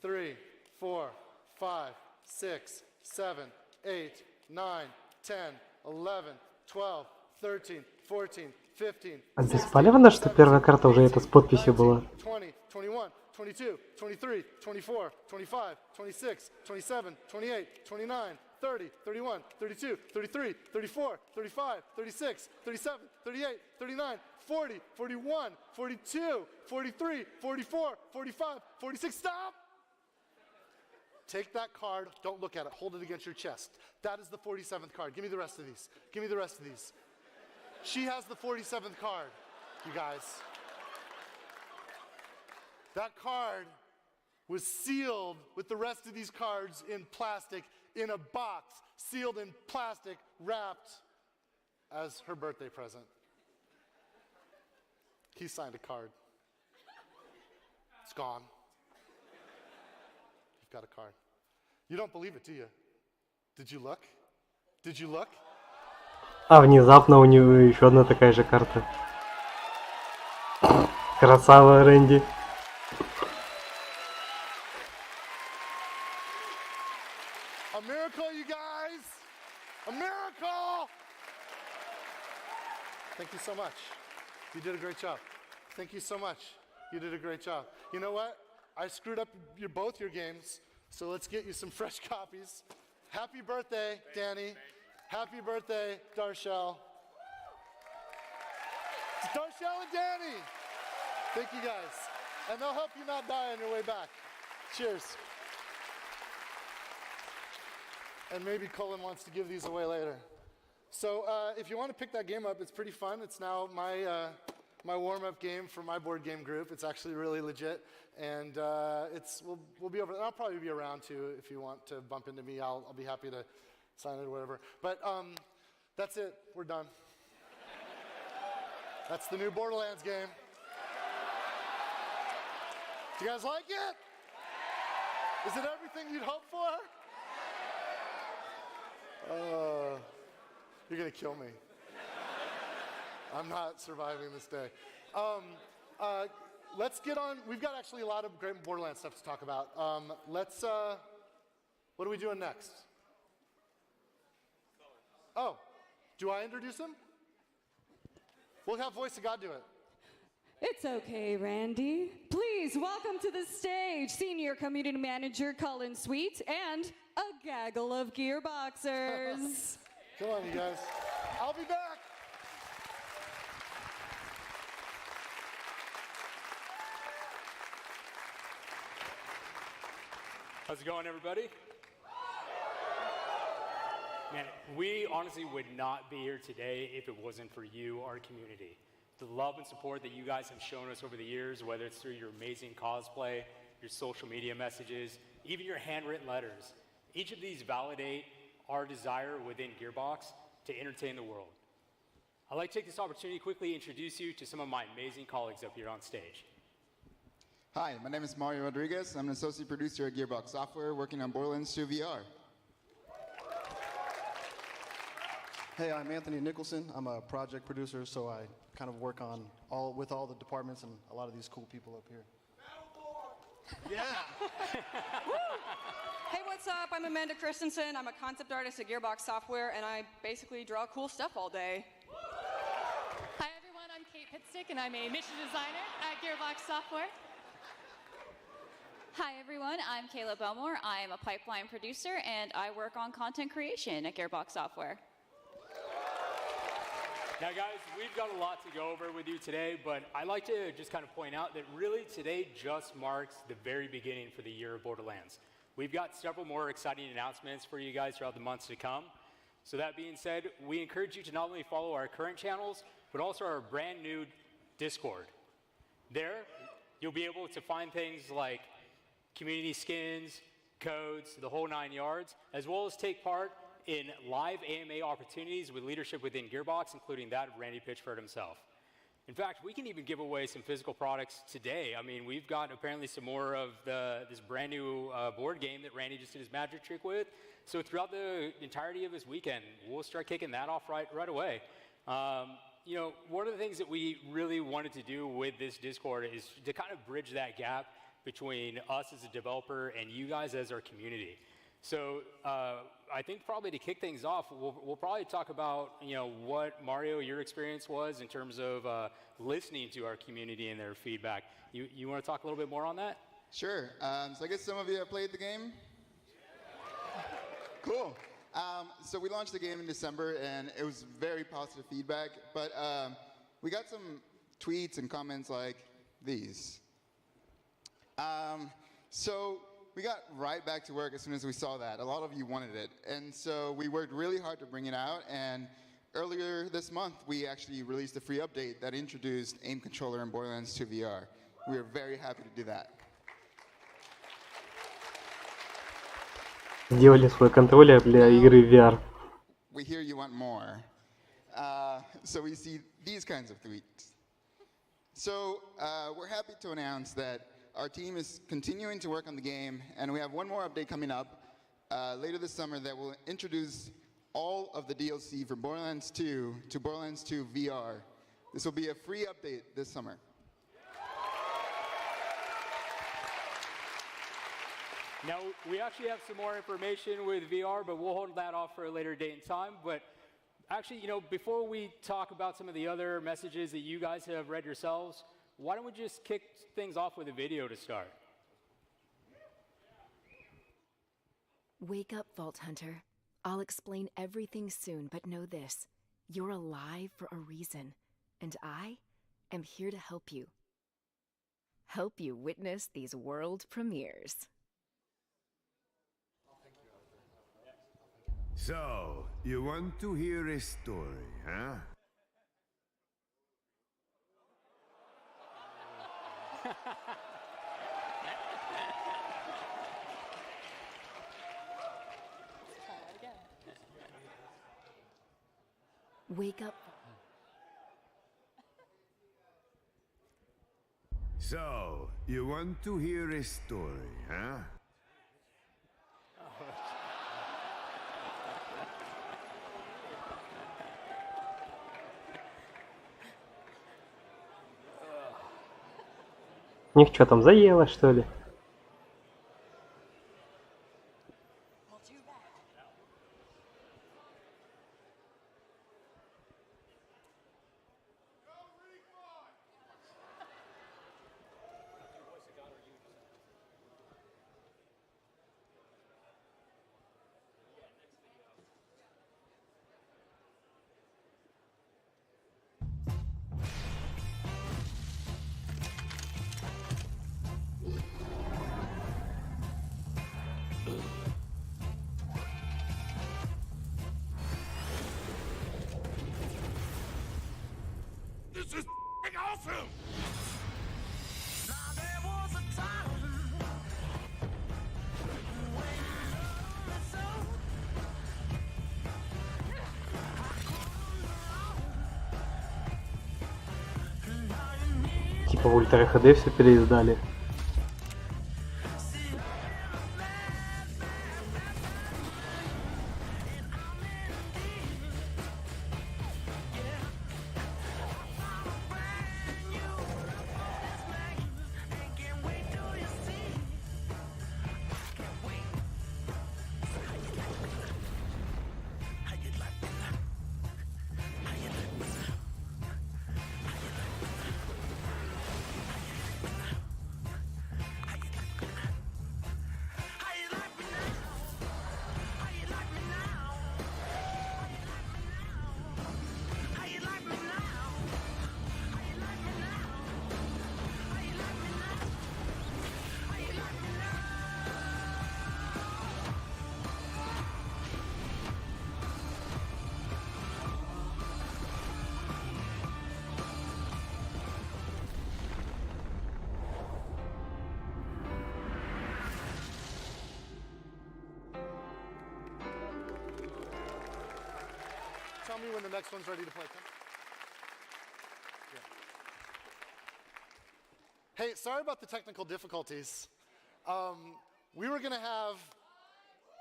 [SPEAKER 4] 3, 4, 5, 6, 7, 8, 9, 10, 11, 12, 13, 14, 15.
[SPEAKER 1] Беспалевно, что первая карта уже это с подписью была.
[SPEAKER 4] 20, 21, 22, 23, 24, 25, 26, 27, 28, 29, 30, 31, 32, 33, 34, 35, 36, 37, 38, 39, 40, 41, 42, 43, 44, 45, 46. Stop! Take that card. Don't look at it. Hold it against your chest. That is the 47th card. Give me the rest of these. Give me the rest of these. She has the 47th card, you guys. That card was sealed with the rest of these cards in plastic, in a box, sealed in plastic, wrapped as her birthday present. He signed a card. It's gone. You've got a card. You don't believe it, do you? Did you look? Did you look?
[SPEAKER 1] А внезапно у него еще одна такая же карта. Красава, Рэнди.
[SPEAKER 4] A miracle, you guys! A miracle! Thank you so much. You did a great job. Thank you so much. You did a great job. You know what? I screwed up both your games, so let's get you some fresh copies. Happy birthday, Danny. Happy birthday, Darshell. Darshell and Danny. Thank you guys. And they'll help you not die on your way back. Cheers. And maybe Colin wants to give these away later. So if you want to pick that game up, it's pretty fun. It's now my warm-up game for my board game group. It's actually really legit. And we'll be over. I'll probably be around too if you want to bump into me. I'll be happy to sign it or whatever. But that's it. We're done. That's the new Borderlands game. Do you guys like it? Is it everything you'd hoped for? You're going to kill me. I'm not surviving this day. Let's get on. We've got actually a lot of great Borderlands stuff to talk about. What are we doing next? Oh, do I introduce him? We'll have Voice of God do it.
[SPEAKER 3] It's okay, Randy. Please welcome to the stage Senior Community Manager Colin Sweet and a gaggle of gearboxers.
[SPEAKER 4] Come on, you guys. I'll be back.
[SPEAKER 14] How's it going, everybody? Man, we honestly would not be here today if it wasn't for you, our community. The love and support that you guys have shown us over the years, whether it's through your amazing cosplay, your social media messages, even your handwritten letters. Each of these validate our desire within Gearbox to entertain the world. I'd like to take this opportunity to quickly introduce you to some of my amazing colleagues up here on stage.
[SPEAKER 15] Hi, my name is Mario Rodriguez. I'm an associate producer at Gearbox Software working on Borderlands 2 VR.
[SPEAKER 16] Hey, I'm Anthony Nicholson. I'm a project producer, so I kind of work on with all the departments and a lot of these cool people up here.
[SPEAKER 10] Yeah.
[SPEAKER 3] Hey, what's up? I'm Amanda Christensen. I'm a concept artist at Gearbox Software, and I basically draw cool stuff all day.
[SPEAKER 17] Hi, everyone. I'm Kate Pitstick, and I'm a mission designer at Gearbox Software.
[SPEAKER 18] Hi, everyone. I'm Kayla Belmore. I am a pipeline producer, and I work on content creation at Gearbox Software.
[SPEAKER 14] Now, guys, we've got a lot to go over with you today, but I'd like to just kind of point out that really today just marks the very beginning for the year of Borderlands. We've got several more exciting announcements for you guys throughout the months to come. So that being said, we encourage you to not only follow our current channels, but also our brand new Discord. There, you'll be able to find things like community skins, codes, the whole 9 yards, as well as take part in live AMA opportunities with leadership within Gearbox, including that of Randy Pitchford himself. In fact, we can even give away some physical products today. I mean, we've got apparently some more of this brand new board game that Randy just did his magic trick with. So throughout the entirety of this weekend, we'll start kicking that off right away. You know, one of the things that we really wanted to do with this Discord is to kind of bridge that gap between us as a developer and you guys as our community. So I think probably to kick things off, we'll probably talk about, you know, what, Mario, your experience was in terms of listening to our community and their feedback. You want to talk a little bit more on that?
[SPEAKER 15] Sure. So I guess some of you have played the game? Cool. So we launched the game in December, and it was very positive feedback. But we got some tweets and comments like these. So we got right back to work as soon as we saw that. A lot of you wanted it. And so we worked really hard to bring it out. And earlier this month, we actually released a free update that introduced aim controller in Borderlands 2 VR. We were very happy to do that.
[SPEAKER 1] Сделали свой контроллер для игры VR.
[SPEAKER 15] We hear you want more. So we see these kinds of tweets. So we're happy to announce that our team is continuing to work on the game, and we have one more update coming up later this summer that will introduce all of the DLC from Borderlands 2 to Borderlands 2 VR. This will be a free update this summer.
[SPEAKER 14] Now, we actually have some more information with VR, but we'll hold that off for a later date and time. But actually, you know, before we talk about some of the other messages that you guys have read yourselves, why don't we just kick things off with a video to start?
[SPEAKER 19] Wake up, Vault Hunter. I'll explain everything soon, but know this. You're alive for a reason, and I am here to help you. Help you witness these world premieres.
[SPEAKER 11] So, you want to hear a story, huh?
[SPEAKER 19] Wake up.
[SPEAKER 11] So, you want to hear a story, huh?
[SPEAKER 1] У них что там, заело, что ли?
[SPEAKER 11] This is awesome!
[SPEAKER 1] Типа в Ультра HD все переиздали.
[SPEAKER 4] me when the next one's ready to play. Yeah. Hey, sorry about the technical difficulties. We were going to have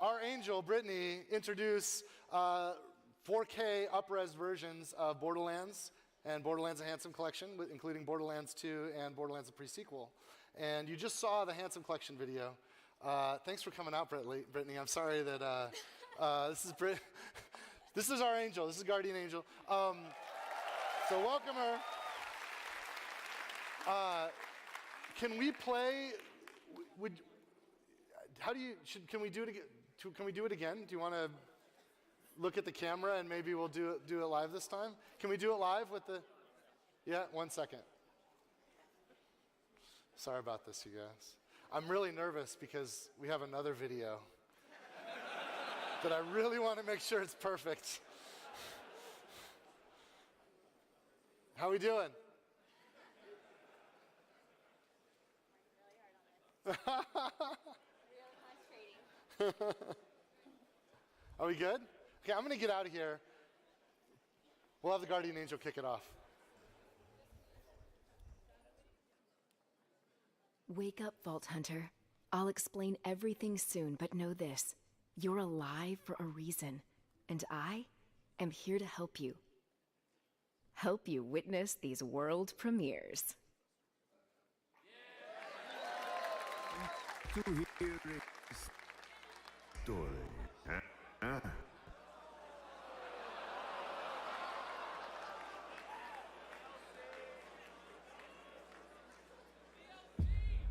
[SPEAKER 4] our angel, Brittany, introduce 4K up-res versions of Borderlands and Borderlands The Handsome Collection, including Borderlands 2 and Borderlands The Pre-Sequel. And you just saw the Handsome Collection video. Thanks for coming out, Brittany. I'm sorry that this is our angel. This is Guardian Angel. So welcome her. Can we play? Can we do it again? Can we do it again? Do you want to look at the camera and maybe we'll do it live this time? Can we do it live with the? Yeah, 1 second. Sorry about this, you guys. I'm really nervous because we have another video that I really want to make sure it's perfect. How we doing? Are we good? Okay, I'm going to get out of here. We'll have the Guardian Angel kick it off.
[SPEAKER 19] Wake up, Vault Hunter. I'll explain everything soon, but know this. You're alive for a reason, and I am here to help you. Help you witness these world premieres.
[SPEAKER 11] To hear a story, huh?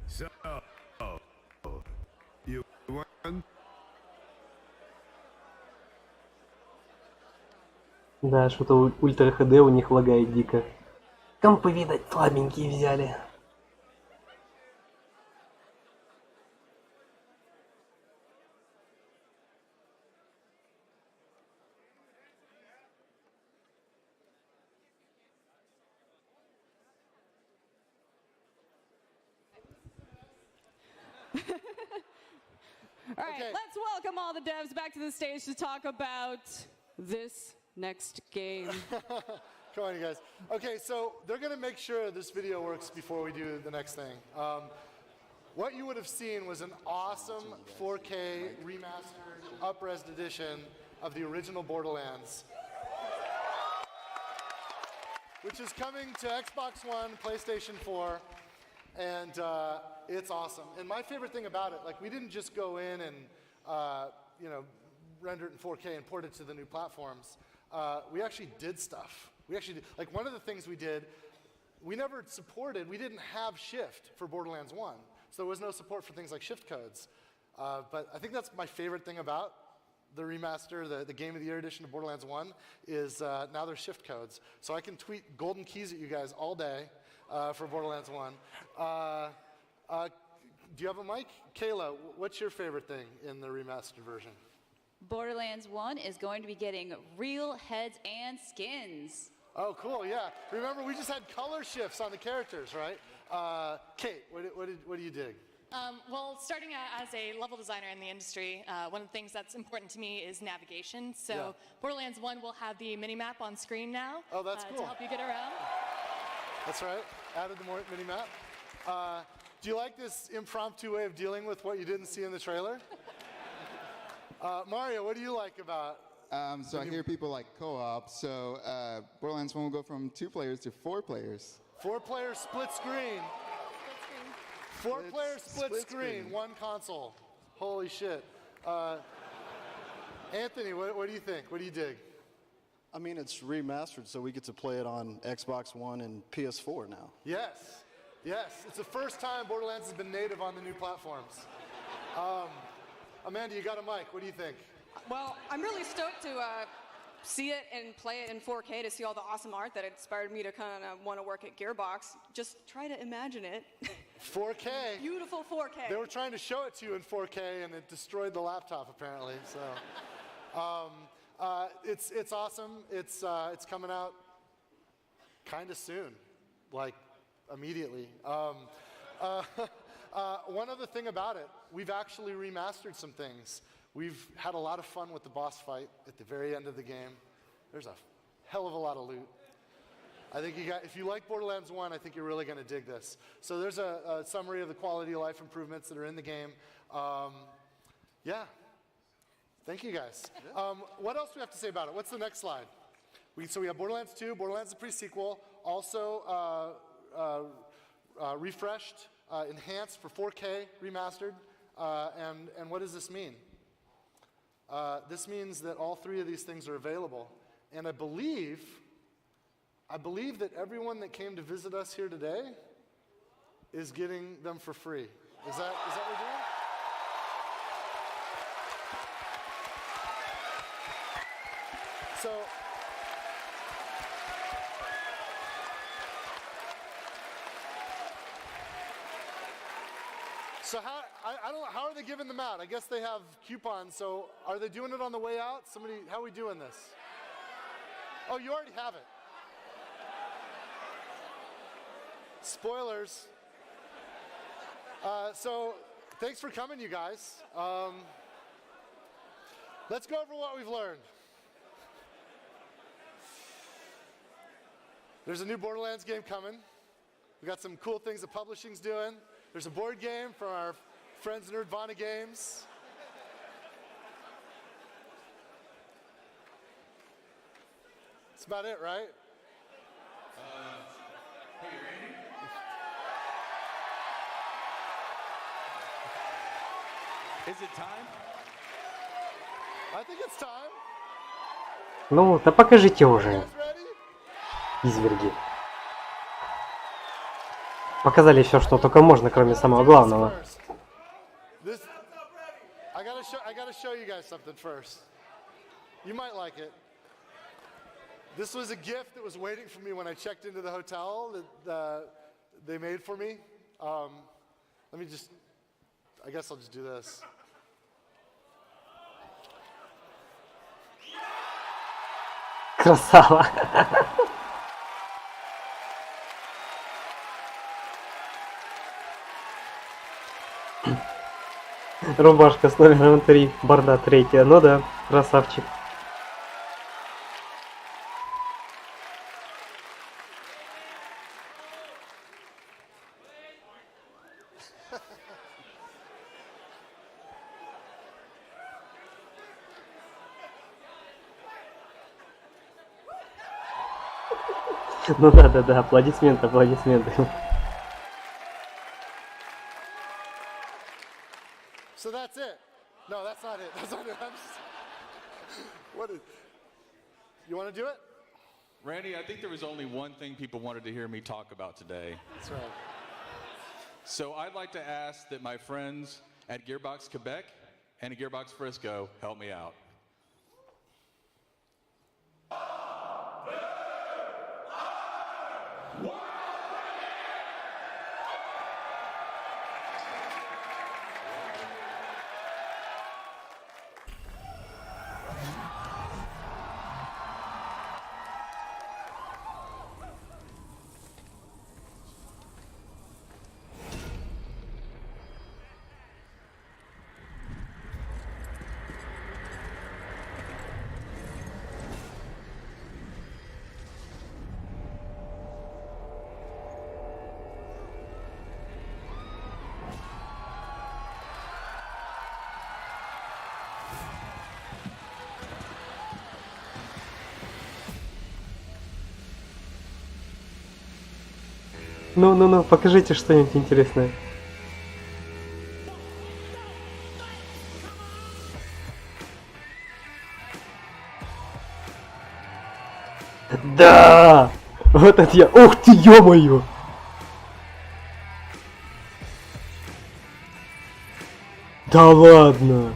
[SPEAKER 11] So, you want?
[SPEAKER 1] Да, что-то ультра HD у них лагает дико. Компы, видать, слабенькие взяли.
[SPEAKER 3] All right, let's welcome all the devs back to the stage to talk about this next game.
[SPEAKER 4] Come on, you guys. Okay, so they're going to make sure this video works before we do the next thing. What you would have seen was an awesome 4K remastered, up-res edition of the original Borderlands, which is coming to Xbox One, PlayStation 4, and it's awesome. And my favorite thing about it, like we didn't just go in and render it in 4K and port it to the new platforms. We actually did stuff. We actually did, like one of the things we did, we didn't have shift for Borderlands 1. So there was no support for things like shift codes. But I think that's my favorite thing about the remaster, the Game of the Year edition of Borderlands 1, is now there's shift codes. So I can tweet golden keys at you guys all day for Borderlands 1. Do you have a mic? Kayla, what's your favorite thing in the remastered version?
[SPEAKER 18] Borderlands 1 is going to be getting real heads and skins.
[SPEAKER 4] Oh, cool, yeah. Remember, we just had color shifts on the characters, right? Kate, what do you dig?
[SPEAKER 17] Well, starting out as a level designer in the industry, one of the things that's important to me is navigation. So
[SPEAKER 4] Yeah.
[SPEAKER 17] Borderlands 1 will have the mini-map on screen now.
[SPEAKER 4] Oh, that's cool.
[SPEAKER 17] To help you get around.
[SPEAKER 4] That's right. Added the more mini-map. Do you like this impromptu way of dealing with what you didn't see in the trailer? Mario, what do you like about?
[SPEAKER 15] So I hear people like co-op. So Borderlands 1 will go from 2 players to 4 players.
[SPEAKER 4] 4 players split screen. 4 players split screen, 1 console. Holy shit. Anthony, what do you think? What do you dig?
[SPEAKER 16] I mean, it's remastered, so we get to play it on Xbox One and PS4 now.
[SPEAKER 4] Yes. Yes. It's the first time Borderlands has been native on the new platforms. Amanda, you got a mic. What do you think?
[SPEAKER 20] Well, I'm really stoked to see it and play it in 4K, to see all the awesome art that inspired me to kind of want to work at Gearbox. Just try to imagine it.
[SPEAKER 4] 4K.
[SPEAKER 20] Beautiful 4K.
[SPEAKER 4] They were trying to show it to you in 4K, and it destroyed the laptop, apparently. So, it's awesome. It's coming out kind of soon, like immediately. One other thing about it, we've actually remastered some things. We've had a lot of fun with the boss fight at the very end of the game. There's a hell of a lot of loot. I think if you like Borderlands 1, I think you're really going to dig this. So there's a summary of the quality of life improvements that are in the game. Yeah. Thank you, guys. What else do we have to say about it? What's the next slide? So we have Borderlands 2, Borderlands The Pre-Sequel, also refreshed, enhanced for 4K, remastered. And what does this mean? This means that all three of these things are available. And I believe that everyone that came to visit us here today is getting them for free. Is that what we're doing? So I don't know, how are they giving them out? I guess they have coupons, so are they doing it on the way out? How are we doing this? Oh, you already have it. Spoilers. So thanks for coming, you guys. Let's go over what we've learned. There's a new Borderlands game coming. We got some cool things that publishing's doing. There's a board game from our friends Nerdvana Games. That's about it, right?
[SPEAKER 21] Hey, Randy. Is it time?
[SPEAKER 4] I think it's time.
[SPEAKER 1] Ну, да покажите уже. Изверги. Показали все, что только можно, кроме самого главного.
[SPEAKER 4] I gotta show you guys something first. You might like it. This was a gift that was waiting for me when I checked into the hotel that they made for me. I guess I'll just do this.
[SPEAKER 1] Красава. Рубашка с номером 3, борда 3. Ну да, красавчик. Ну да, аплодисменты.
[SPEAKER 4] So that's it. No, that's not it. You want to do it?
[SPEAKER 21] Randy, I think there was only one thing people wanted to hear me talk about today.
[SPEAKER 4] That's right.
[SPEAKER 21] So I'd like to ask that my friends at Gearbox Quebec and at Gearbox Frisco help me out.
[SPEAKER 1] Ну, покажите что-нибудь интересное. Да! Вот это я! Ух ты, ё-моё! Да ладно!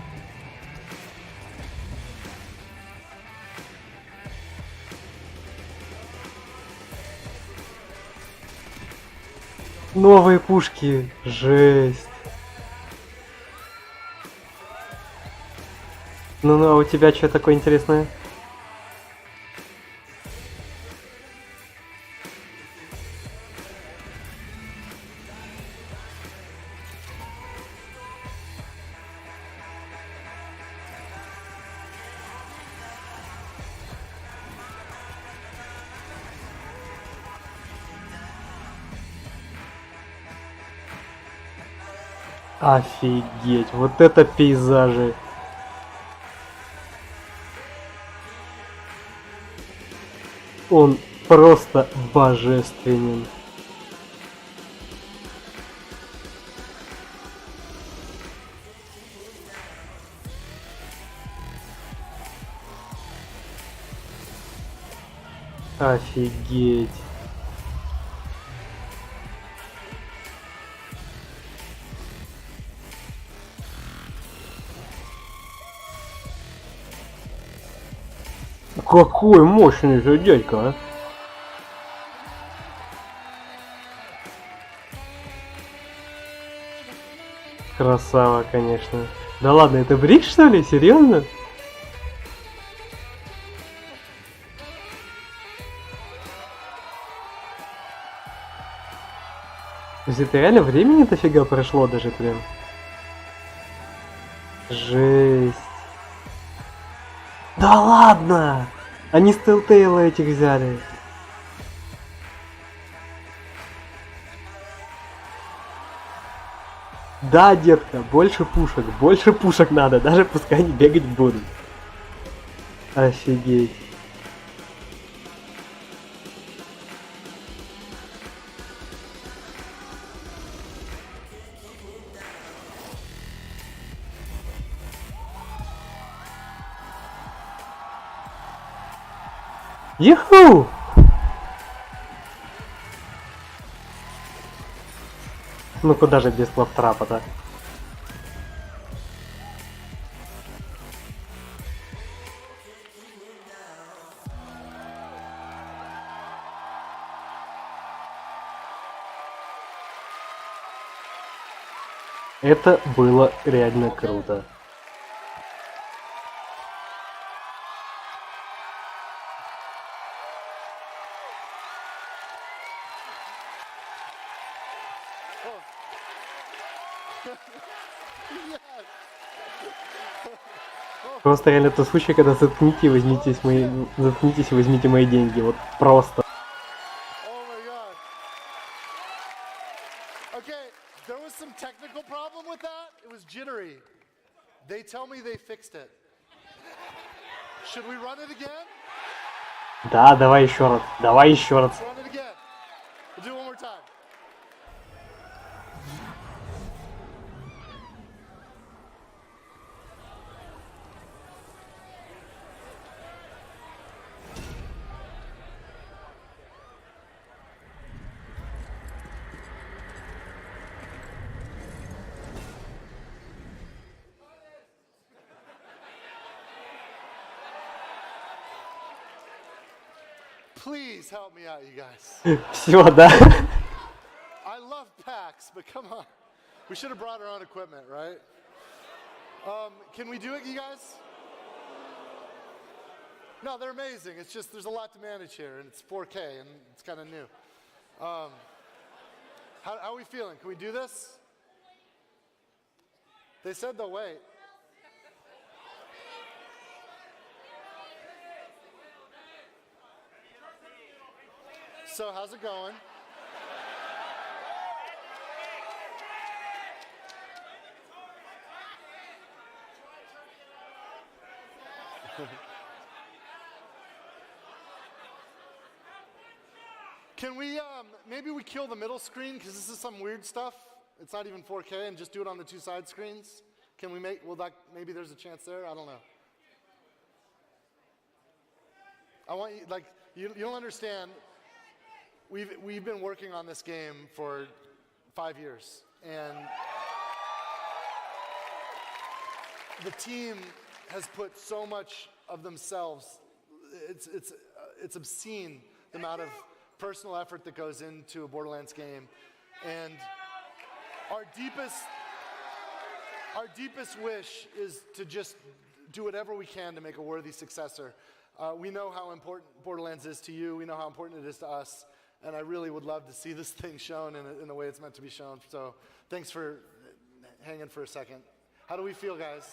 [SPEAKER 1] Новые пушки! Жесть! Ну, а у тебя что такое интересное? Офигеть, вот это пейзажи. Он просто божественен. Офигеть. Какой мощный же дядька, а? Красава, конечно. Да ладно, это брик, что ли? Серьезно? То есть это реально времени дофига прошло даже прям. Жесть. Да ладно! Они с Telltale этих взяли. Да, детка, больше пушек надо, даже пускай они бегать будут. Офигеть. Юху! Ну куда же без клавтрапа-то? Это было реально круто. Просто реально тот случай, когда заткнитесь и возьмите мои деньги. Вот просто.
[SPEAKER 4] Okay, there was some technical problem with that. It was jittery. They tell me they fixed it. Should we run it again?
[SPEAKER 1] Да, давай еще раз. Давай еще раз.
[SPEAKER 4] Run it again. We'll do it one more time. Please help me out, you guys.
[SPEAKER 1] Все, да.
[SPEAKER 4] I love Pax, but come on. We should have brought our own equipment, right? Can we do it, you guys? No, they're amazing. It's just there's a lot to manage here, and it's 4K, and it's kind of new. How are we feeling? Can we do this? They said they'll wait. So how's it going? Can we, maybe we kill the middle screen because this is some weird stuff. It's not even 4K and just do it on the two side screens. Can we maybe there's a chance there? I don't know. I want you, like, you don't understand. We've been working on this game for 5 years, and the team has put so much of themselves. It's obscene the amount of personal effort that goes into a Borderlands game, and our deepest wish is to just do whatever we can to make a worthy successor. We know how important Borderlands is to you. We know how important it is to us. And I really would love to see this thing shown in the way it's meant to be shown. So thanks for hanging for a second. How do we feel, guys?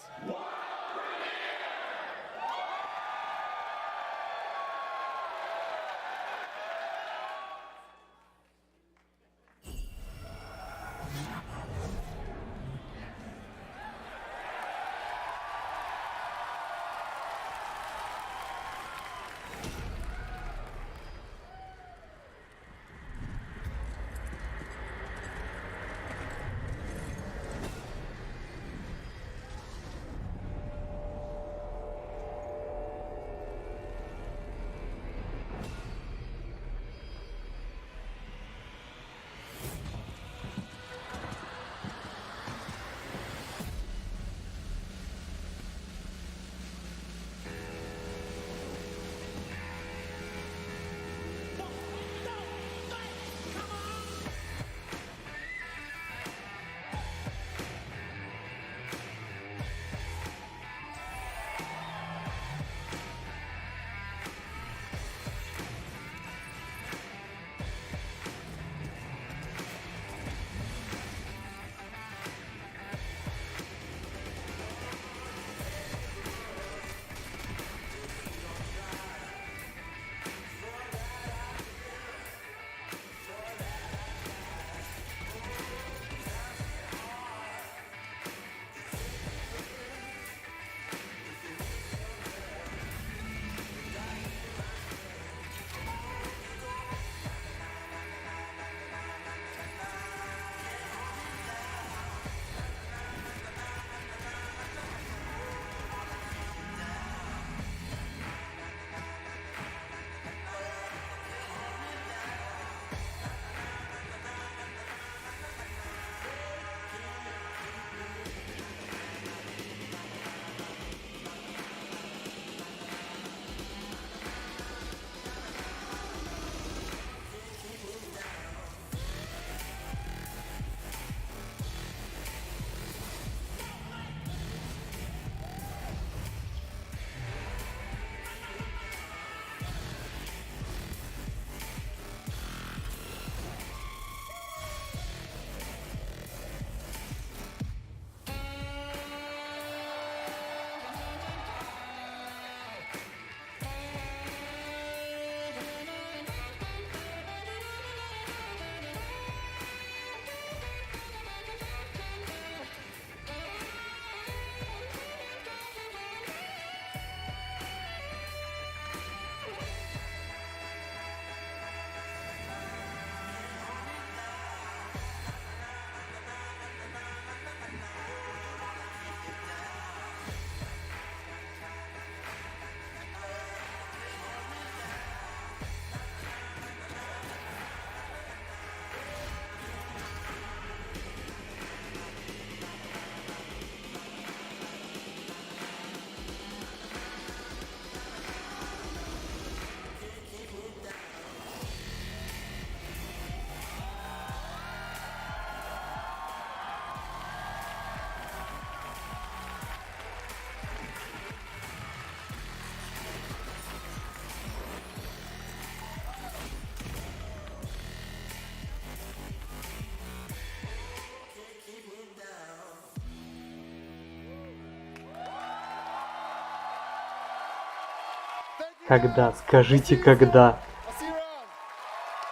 [SPEAKER 1] Когда? Скажите, когда?
[SPEAKER 4] I'll see you around.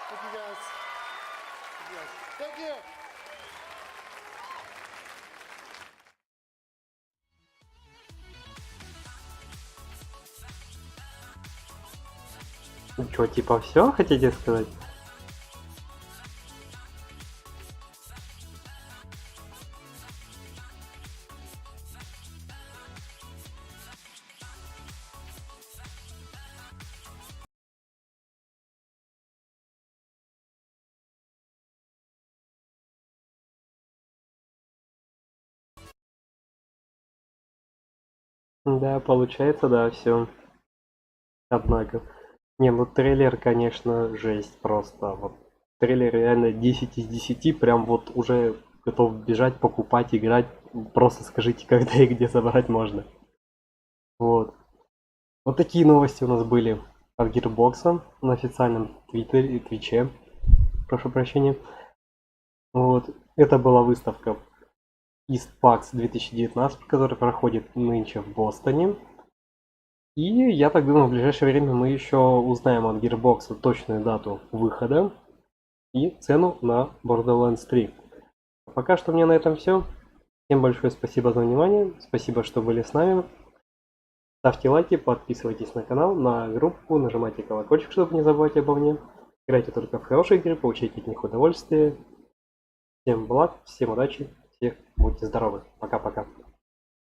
[SPEAKER 4] Thank you guys. Thank you.
[SPEAKER 1] Ну что, типа все хотите сказать? Да, получается, да, все. Однако. Не, ну трейлер, конечно, жесть просто. Вот. Трейлер реально 10 из 10, прям вот уже готов бежать, покупать, играть. Просто скажите, когда и где забрать можно. Вот. Вот такие новости у нас были от Gearbox на официальном твиттере и твиче. Прошу прощения. Вот. Это была выставка East Pax 2019, которая проходит нынче в Бостоне. И я так думаю, в ближайшее время мы еще узнаем от Gearbox точную дату выхода и цену на Borderlands 3. Пока что у меня на этом все. Всем большое спасибо за внимание. Спасибо, что были с нами. Ставьте лайки, подписывайтесь на канал, на группу, нажимайте колокольчик, чтобы не забывать обо мне. Играйте только в хорошие игры, получайте от них удовольствие. Всем благ, всем удачи, всех будьте здоровы. Пока-пока.